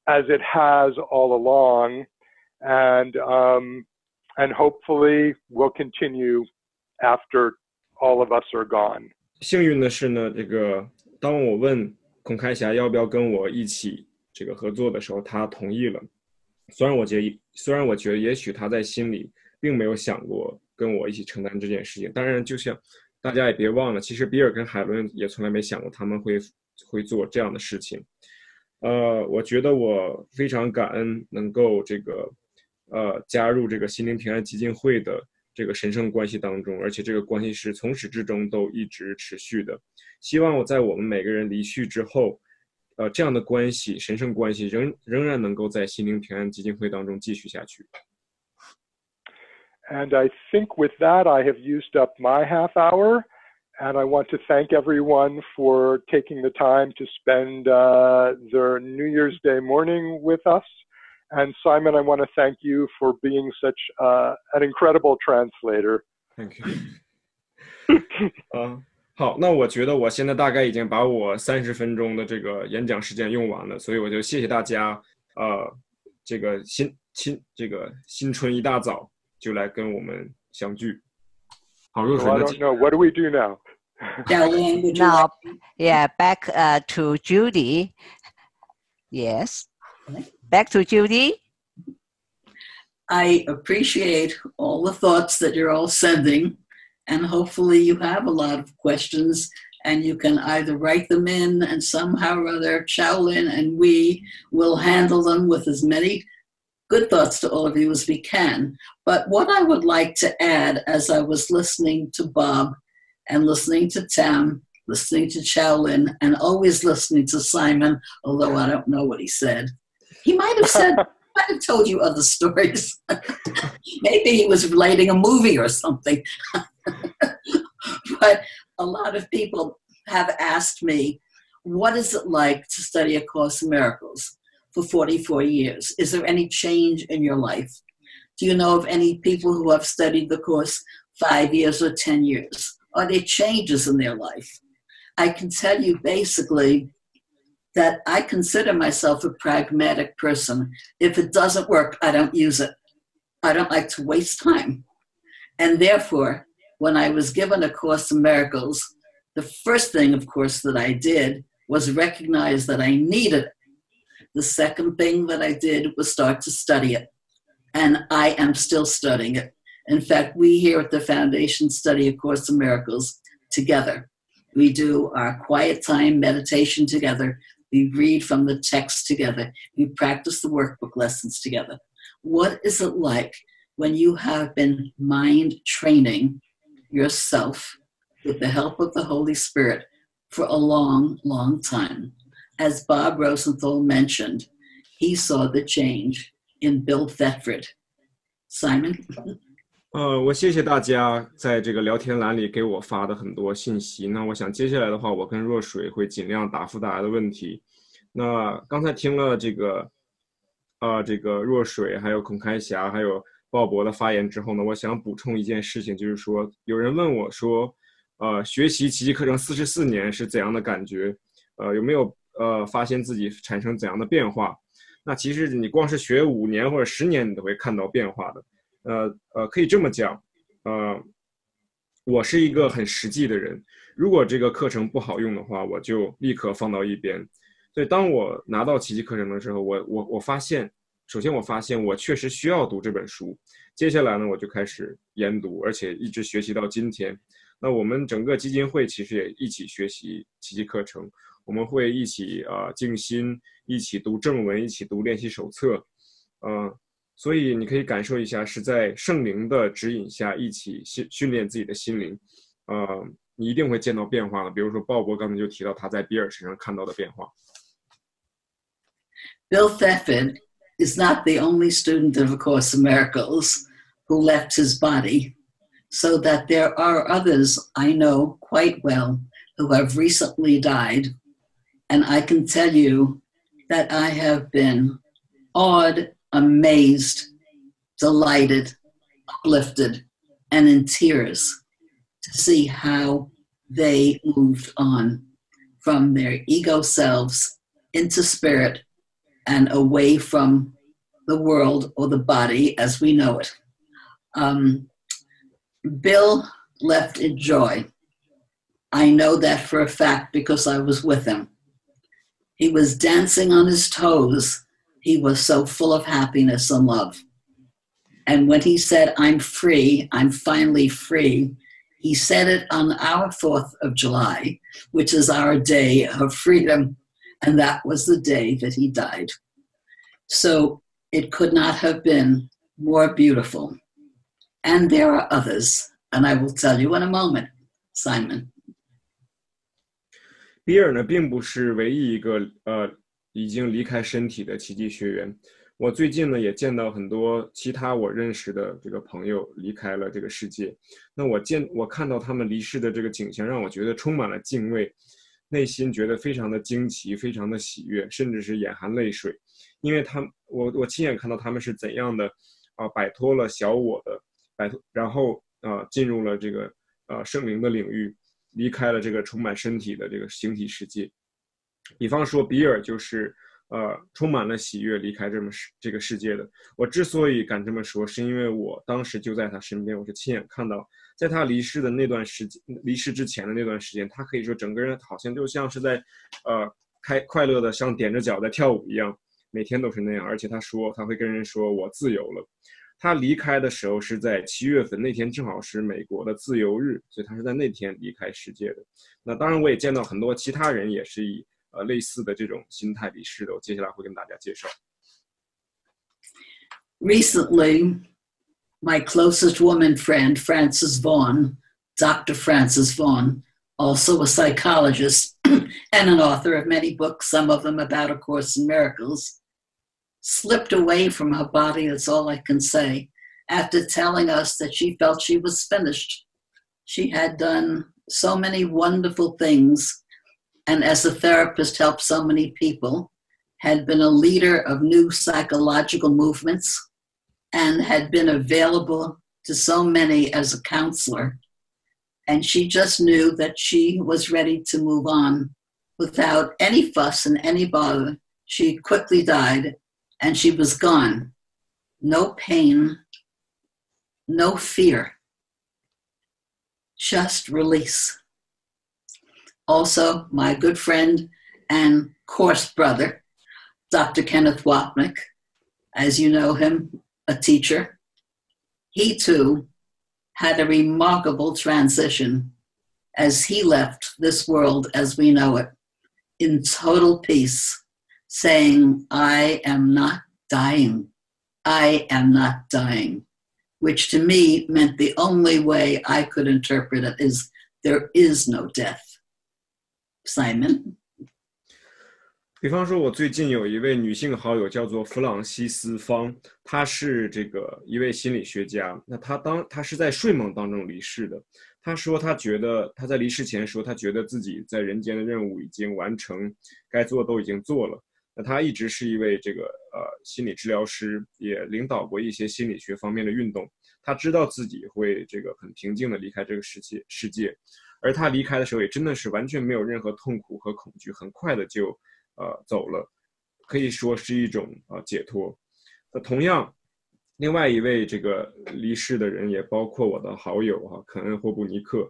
as it has all along, and hopefully will continue after all of us are gone. 幸运的是呢，这个当我问孔开霞要不要跟我一起这个合作的时候，他同意了。虽然我觉得也许他在心里并没有想过跟我一起承担这件事情。当然，就像大家也别忘了，其实比尔跟海伦也从来没想过他们会做这样的事情。我觉得我非常感恩能够这个加入这个心灵平安基金会的这个神圣关系当中，而且这个关系是从始至终都一直持续的。希望我在我们每个人离去之后，这样的关系，神圣关系仍然能够在心灵平安基金会当中继续下去。And I think with that, I have used up my half hour, and I want to thank everyone for taking the time to spend their New Year's Day morning with us. And Simon, I want to thank you for being such an incredible translator. Thank you. 好，那我觉得我现在大概已经把我30分钟的这个演讲时间用完了，所以我就谢谢大家。这个新春一大早就来跟我们相聚。好，若水 I don't know. What do we do now? Now, yeah, back to Judy. Yes, back to Judy. I appreciate all the thoughts that you're all sending, and hopefully you have a lot of questions, and you can either write them in, and somehow or other Shaolin and we will handle them with as many good thoughts to all of you as we can. But what I would like to add, as I was listening to Bob and listening to Tam, listening to Shaolin, and always listening to Simon, although I don't know what he said. He might have said, might have told you other stories. Maybe he was relating a movie or something. But a lot of people have asked me, what is it like to study A Course in Miracles for 44 years? Is there any change in your life? Do you know of any people who have studied the course 5 years or 10 years? Are there changes in their life? I can tell you basically that I consider myself a pragmatic person. If it doesn't work, I don't use it. I don't like to waste time. And therefore, when I was given A Course in Miracles, the first thing, of course, that I did was recognize that I needed it. The second thing that I did was start to study it. And I am still studying it. In fact, we here at the Foundation study A Course in Miracles together. We do our quiet time meditation together. We read from the text together. We practice the workbook lessons together. What is it like when you have been mind training yourself with the help of the Holy Spirit for a long, long time? As Bob Rosenthal mentioned, he saw the change in Bill Thetford. Simon? 我谢谢大家在这个聊天栏里给我发的很多信息。那我想接下来的话，我跟若水会尽量答复大家的问题。那刚才听了这个若水还有孔开霞还有鲍勃的发言之后呢，我想补充一件事情，就是说有人问我说，学习奇迹课程44年是怎样的感觉？有没有发现自己产生怎样的变化？那其实你光是学5年或者10年，你都会看到变化的。可以这么讲，我是一个很实际的人，如果这个课程不好用的话，我就立刻放到一边。所以当我拿到奇迹课程的时候，我发现，首先我发现我确实需要读这本书，接下来呢我就开始研读，而且一直学习到今天。那我们整个基金会其实也一起学习奇迹课程，我们会一起静心，一起读正文，一起读练习手册，所以你可以感受一下，是在圣灵的指引下一起训练自己的心灵，你一定会见到变化的。比如说鲍勃刚才就提到他在比尔身上看到的变化。Bill Thetford is not the only student of A Course in Miracles who left his body, so that there are others I know quite well who have recently died, and I can tell you that I have been awed, amazed, delighted, uplifted, and in tears to see how they moved on from their ego selves into spirit and away from the world or the body as we know it. Bill left in joy. I know that for a fact because I was with him. He was dancing on his toes. He was so full of happiness and love. And when he said, I'm free, I'm finally free, he said it on our 4th of July, which is our day of freedom. And that was the day that he died. So it could not have been more beautiful. And there are others, and I will tell you in a moment. Simon. 比尔呢，并不是唯一一个已经离开身体的奇迹学员。我最近呢也见到很多其他我认识的这个朋友离开了这个世界。那我看到他们离世的这个景象，让我觉得充满了敬畏。内心觉得非常的惊奇，非常的喜悦，甚至是眼含泪水，因为我亲眼看到他们是怎样的摆脱了小我的然后进入了这个圣灵的领域，离开了这个充满身体的这个形体世界。比方说比尔就是充满了喜悦离开这个世界的。我之所以敢这么说，是因为我当时就在他身边，我是亲眼看到，在他离世之前的那段时间，他可以说整个人好像就像是在快乐的像踮着脚在跳舞一样，每天都是那样。而且他会跟人说我自由了。他离开的时候是在7月份，那天正好是美国的自由日，所以他是在那天离开世界的。那当然我也见到很多其他人也是以类似的这种心态离世的，我接下来会跟大家介绍。Recently, my closest woman friend, Frances Vaughan, Dr. Frances Vaughan, also a psychologist and an author of many books, some of them about A Course in Miracles, slipped away from her body, that's all I can say, after telling us that she felt she was finished. She had done so many wonderful things, and as a therapist helped so many people, had been a leader of new psychological movements, and had been available to so many as a counselor. And she just knew that she was ready to move on without any fuss and any bother. She quickly died, and she was gone. No pain, no fear, just release. Also, my good friend and course brother, Dr. Kenneth Wapnick, as you know him, a teacher, he too had a remarkable transition as he left this world as we know it in total peace, saying, I am not dying. I am not dying, which to me meant the only way I could interpret it is there is no death. Simon? 比方说我最近有一位女性好友叫做弗朗西斯方，她是这个一位心理学家。那她是在睡梦当中离世的。她说她觉得她在离世前说她觉得自己在人间的任务已经完成，该做的都已经做了。那她一直是一位这个心理治疗师，也领导过一些心理学方面的运动。她知道自己会这个很平静的离开这个世界，而她离开的时候也真的是完全没有任何痛苦和恐惧，很快的就走了，可以说是一种解脱。那同样，另外一位这个离世的人也包括我的好友肯恩·霍布尼克，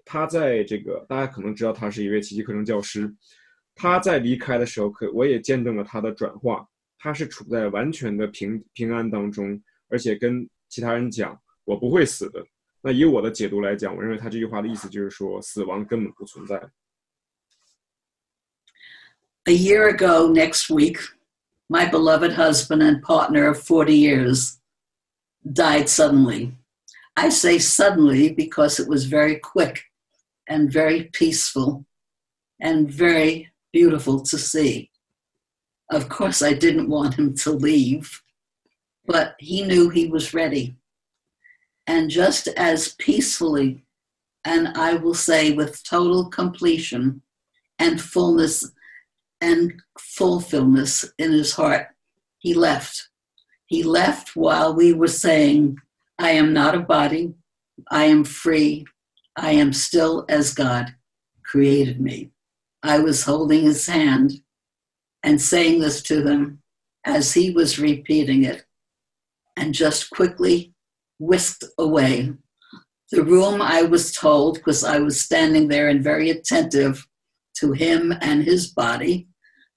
他在这个大家可能知道他是一位奇迹课程教师，他在离开的时候我也见证了他的转化，他是处在完全的平安当中，而且跟其他人讲我不会死的。那以我的解读来讲，我认为他这句话的意思就是说死亡根本不存在。A year ago next week, my beloved husband and partner of 40 years died suddenly. I say suddenly because it was very quick and very peaceful and very beautiful to see. Of course, I didn't want him to leave, but he knew he was ready. And just as peacefully, and I will say with total completion and fullness and fulfillment in his heart, he left. He left while we were saying, I am not a body, I am free, I am still as God created me. I was holding his hand and saying this to him as he was repeating it, and just quickly whisked away. The room, I was told, because I was standing there and very attentive to him and his body,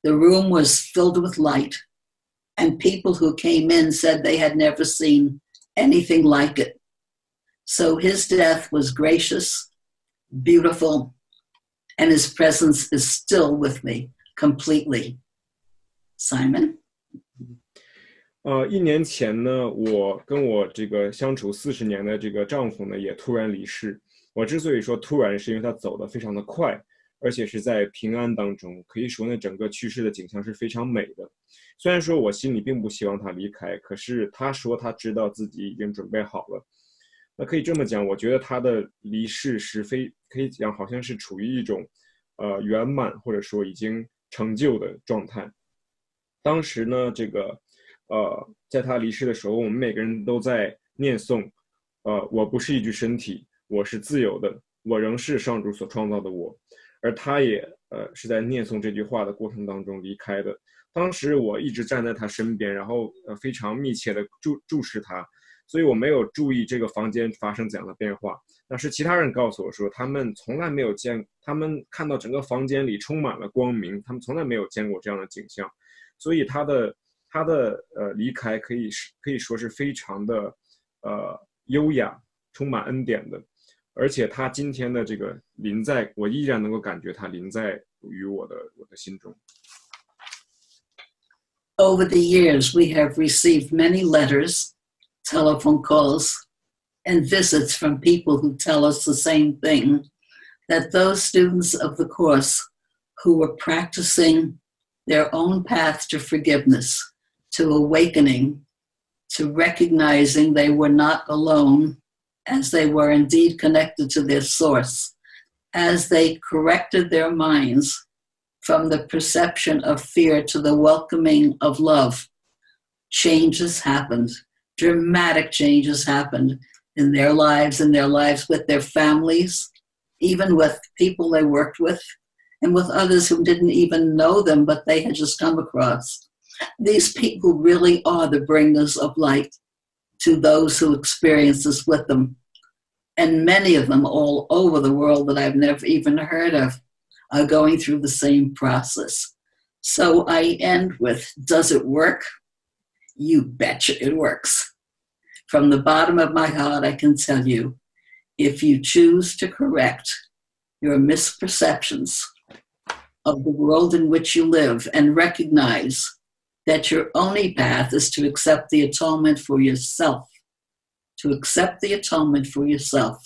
the room was filled with light, and people who came in said they had never seen anything like it. So his death was gracious, beautiful, and his presence is still with me completely. Simon? 1年前呢，我跟我这个相处40年的这个丈夫呢，也突然离世。我之所以说突然，是因为他走得非常的快，而且是在平安当中，可以说呢，整个去世的景象是非常美的。虽然说我心里并不希望他离开，可是他说他知道自己已经准备好了。那可以这么讲，我觉得他的离世是可以讲好像是处于一种圆满或者说已经成就的状态。当时呢，在他离世的时候，我们每个人都在念诵，我不是一具身体，我是自由的，我仍是上主所创造的我。而他也是在念诵这句话的过程当中离开的。当时我一直站在他身边，然后非常密切的注视他，所以我没有注意这个房间发生怎样的变化。那是其他人告诉我说，他们从来没有他们看到整个房间里充满了光明，他们从来没有见过这样的景象。所以他的离开可以说是非常的优雅，充满恩典的。而且他今天的这个临在，我依然能够感觉他临在于我的心中。Over the years, we have received many letters, telephone calls, and visits from people who tell us the same thing, that those students of the course who were practicing their own path to forgiveness, to awakening, to recognizing they were not alone, as they were indeed connected to their source, as they corrected their minds from the perception of fear to the welcoming of love, changes happened. Dramatic changes happened in their lives with their families, even with people they worked with, and with others who didn't even know them, but they had just come across. These people really are the bringers of light to those who experience this with them. And many of them all over the world that I've never even heard of are going through the same process. So I end with, does it work? You betcha it works. From the bottom of my heart, I can tell you, if you choose to correct your misperceptions of the world in which you live and recognize that your only path is to accept the atonement for yourself, to accept the atonement for yourself,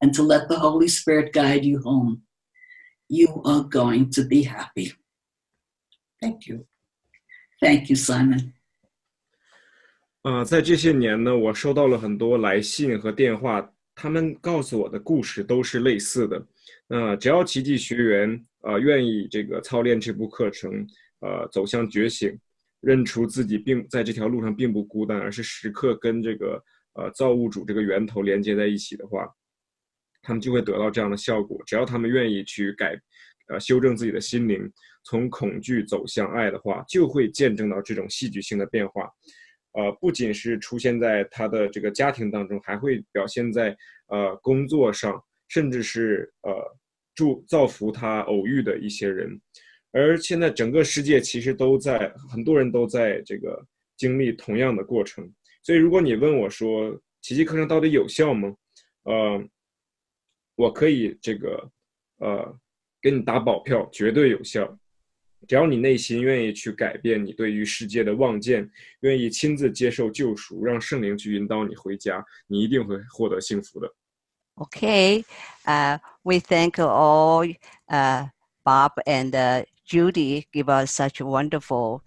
and to let the Holy Spirit guide you home, you are going to be happy. Thank you. Thank you, Simon. 在这些年呢，我收到了很多来信和电话，他们告诉我的故事都是类似的。只要奇迹学员愿意操练这部课程，走向觉醒，认出自己并在这条路上并不孤单，而是时刻跟造物主这个源头连接在一起的话，他们就会得到这样的效果。只要他们愿意去修正自己的心灵，从恐惧走向爱的话，就会见证到这种戏剧性的变化。不仅是出现在他的这个家庭当中，还会表现在工作上，甚至是造福他偶遇的一些人。而现在整个世界其实很多人都在经历同样的过程。所以如果你问我说奇迹课程到底有效吗？我可以给你打保票，绝对有效。只要你内心愿意去改变你对于世界的望见，愿意亲自接受救赎，让圣灵去引导你回家，你一定会获得幸福的。Okay, we thank all Bob and Judy give us such wonderful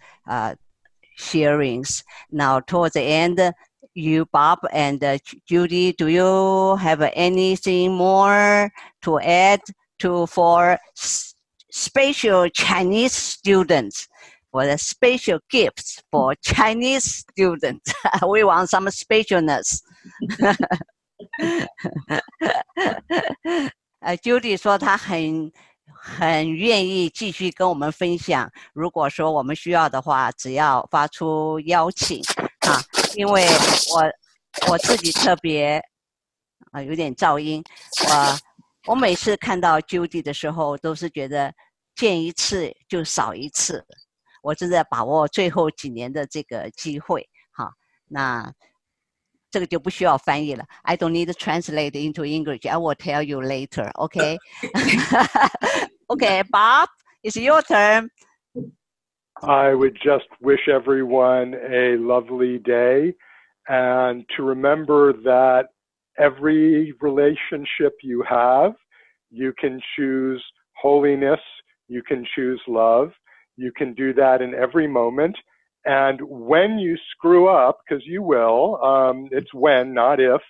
sharings. Now, towards the end, you, Bob and Judy, do you have anything more to add for special Chinese students, for the special gifts for Chinese students? We want some specialness. Judy 说她很愿意继续跟我们分享，如果说我们需要的话，只要发出邀请因为我自己特别有点噪音，我每次看到 Judy 的时候，都是觉得见一次就少一次。我正在把握最后几年的这个机会，那这个就不需要翻译了。I don't need to translate into English. I will tell you later. Okay. Okay, Bob, it's your turn. I would just wish everyone a lovely day, and to remember that every relationship you have, you can choose holiness, you can choose love, you can do that in every moment. And when you screw up, because you will, it's when, not if,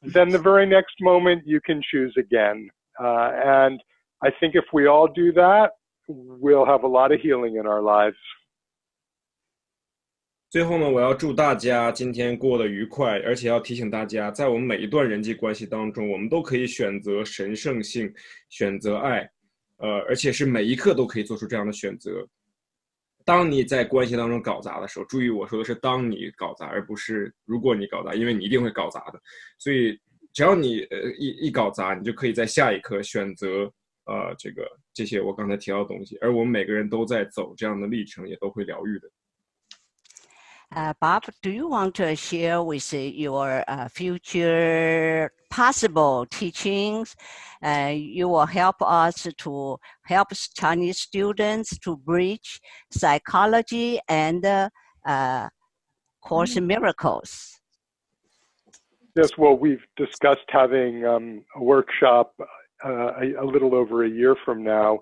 then the very next moment you can choose again. And I think if we all do that, we'll have a lot of healing in our lives. 最后呢，我要祝大家今天过得愉快，而且要提醒大家，在我们每一段人际关系当中，我们都可以选择神圣性，选择爱，而且是每一刻都可以做出这样的选择。当你在关系当中搞砸的时候，注意我说的是当你搞砸，而不是如果你搞砸，因为你一定会搞砸的。所以只要你一搞砸，你就可以在下一刻选择这些我刚才提到的东西，而我们每个人都在走这样的历程，也都会疗愈的。Bob, do you want to share with your future possible teachings? You will help us to help Chinese students to bridge psychology and Course in Miracles. Yes, well, we've discussed having a workshop a little over a year from now,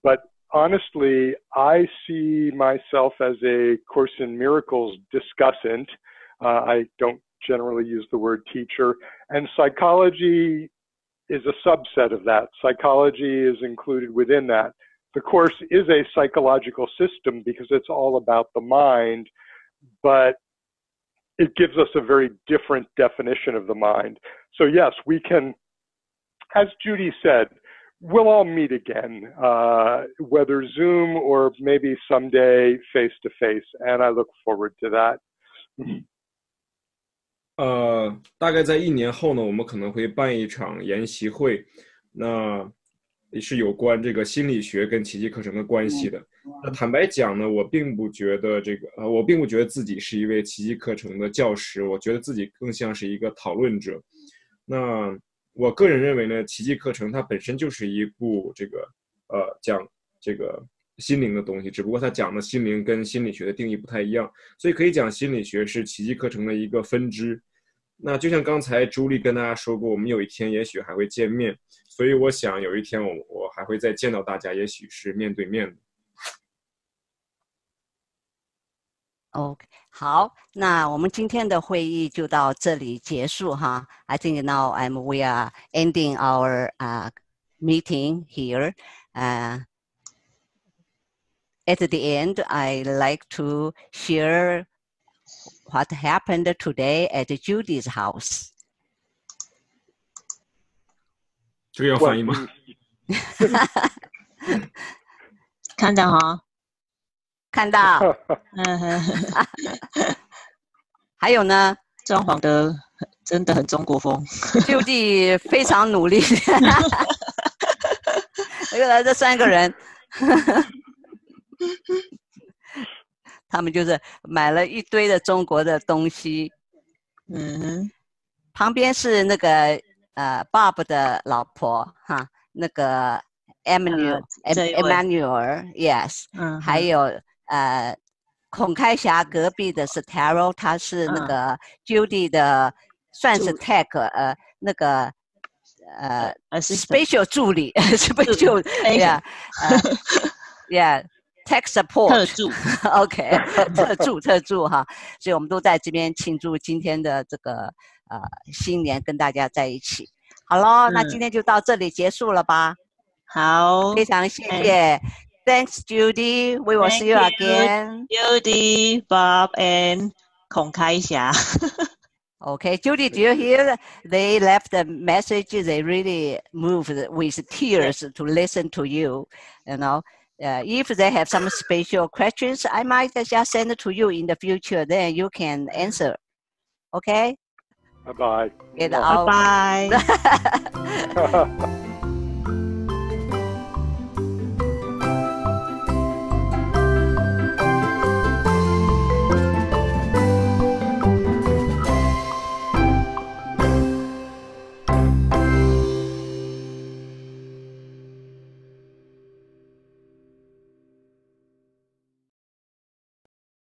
but honestly, I see myself as a Course in Miracles discussant. I don't generally use the word teacher, and psychology is a subset of that. Psychology is included within that. The Course is a psychological system because it's all about the mind, but it gives us a very different definition of the mind. So yes, we can, as Judy said, we'll all meet again, whether Zoom or maybe someday face-to-face, and I look forward to that. 大概在1年后呢，我们可能会办一场研习会，那也是有关这个心理学跟奇迹课程的关系的。那坦白讲呢，我并不觉得自己是一位奇迹课程的教师，我觉得自己更像是一个讨论者。那我个人认为呢，奇迹课程它本身就是一部讲这个心灵的东西，只不过它讲的心灵跟心理学的定义不太一样，所以可以讲心理学是奇迹课程的一个分支。那就像刚才朱莉跟大家说过，我们有一天也许还会见面，所以我想有一天我还会再见到大家，也许是面对面的。OK， 好，那我们今天的会议就到这里结束哈。I think now we are ending our meeting here. At the end, I like to share what happened today at Judy's house. 这个要翻译吗？看到哈。看到，还有呢，装潢的真的很中国风。Judy 非常努力，原来这3个人，他们就是买了一堆的中国的东西。旁边是那个Bob 的老婆哈，那个 Emmanuel Yes， 还有孔开霞隔壁的是 Taro， 他是那个 Judy 的算是 tech 那个special 助理special tech support 特助OK 特助哈，所以我们都在这边庆祝今天的这个新年，跟大家在一起。好咯，那今天就到这里结束了吧。好，非常谢谢。Thanks, Judy. We will see you again. Judy, Bob, and 孔开霞。Okay, Judy, do you hear? They left a message. They really moved with tears to listen to you. You know, if they have some special questions, I might just send it to you in the future. Then you can answer. Okay? Bye-bye. Get out. Bye-bye.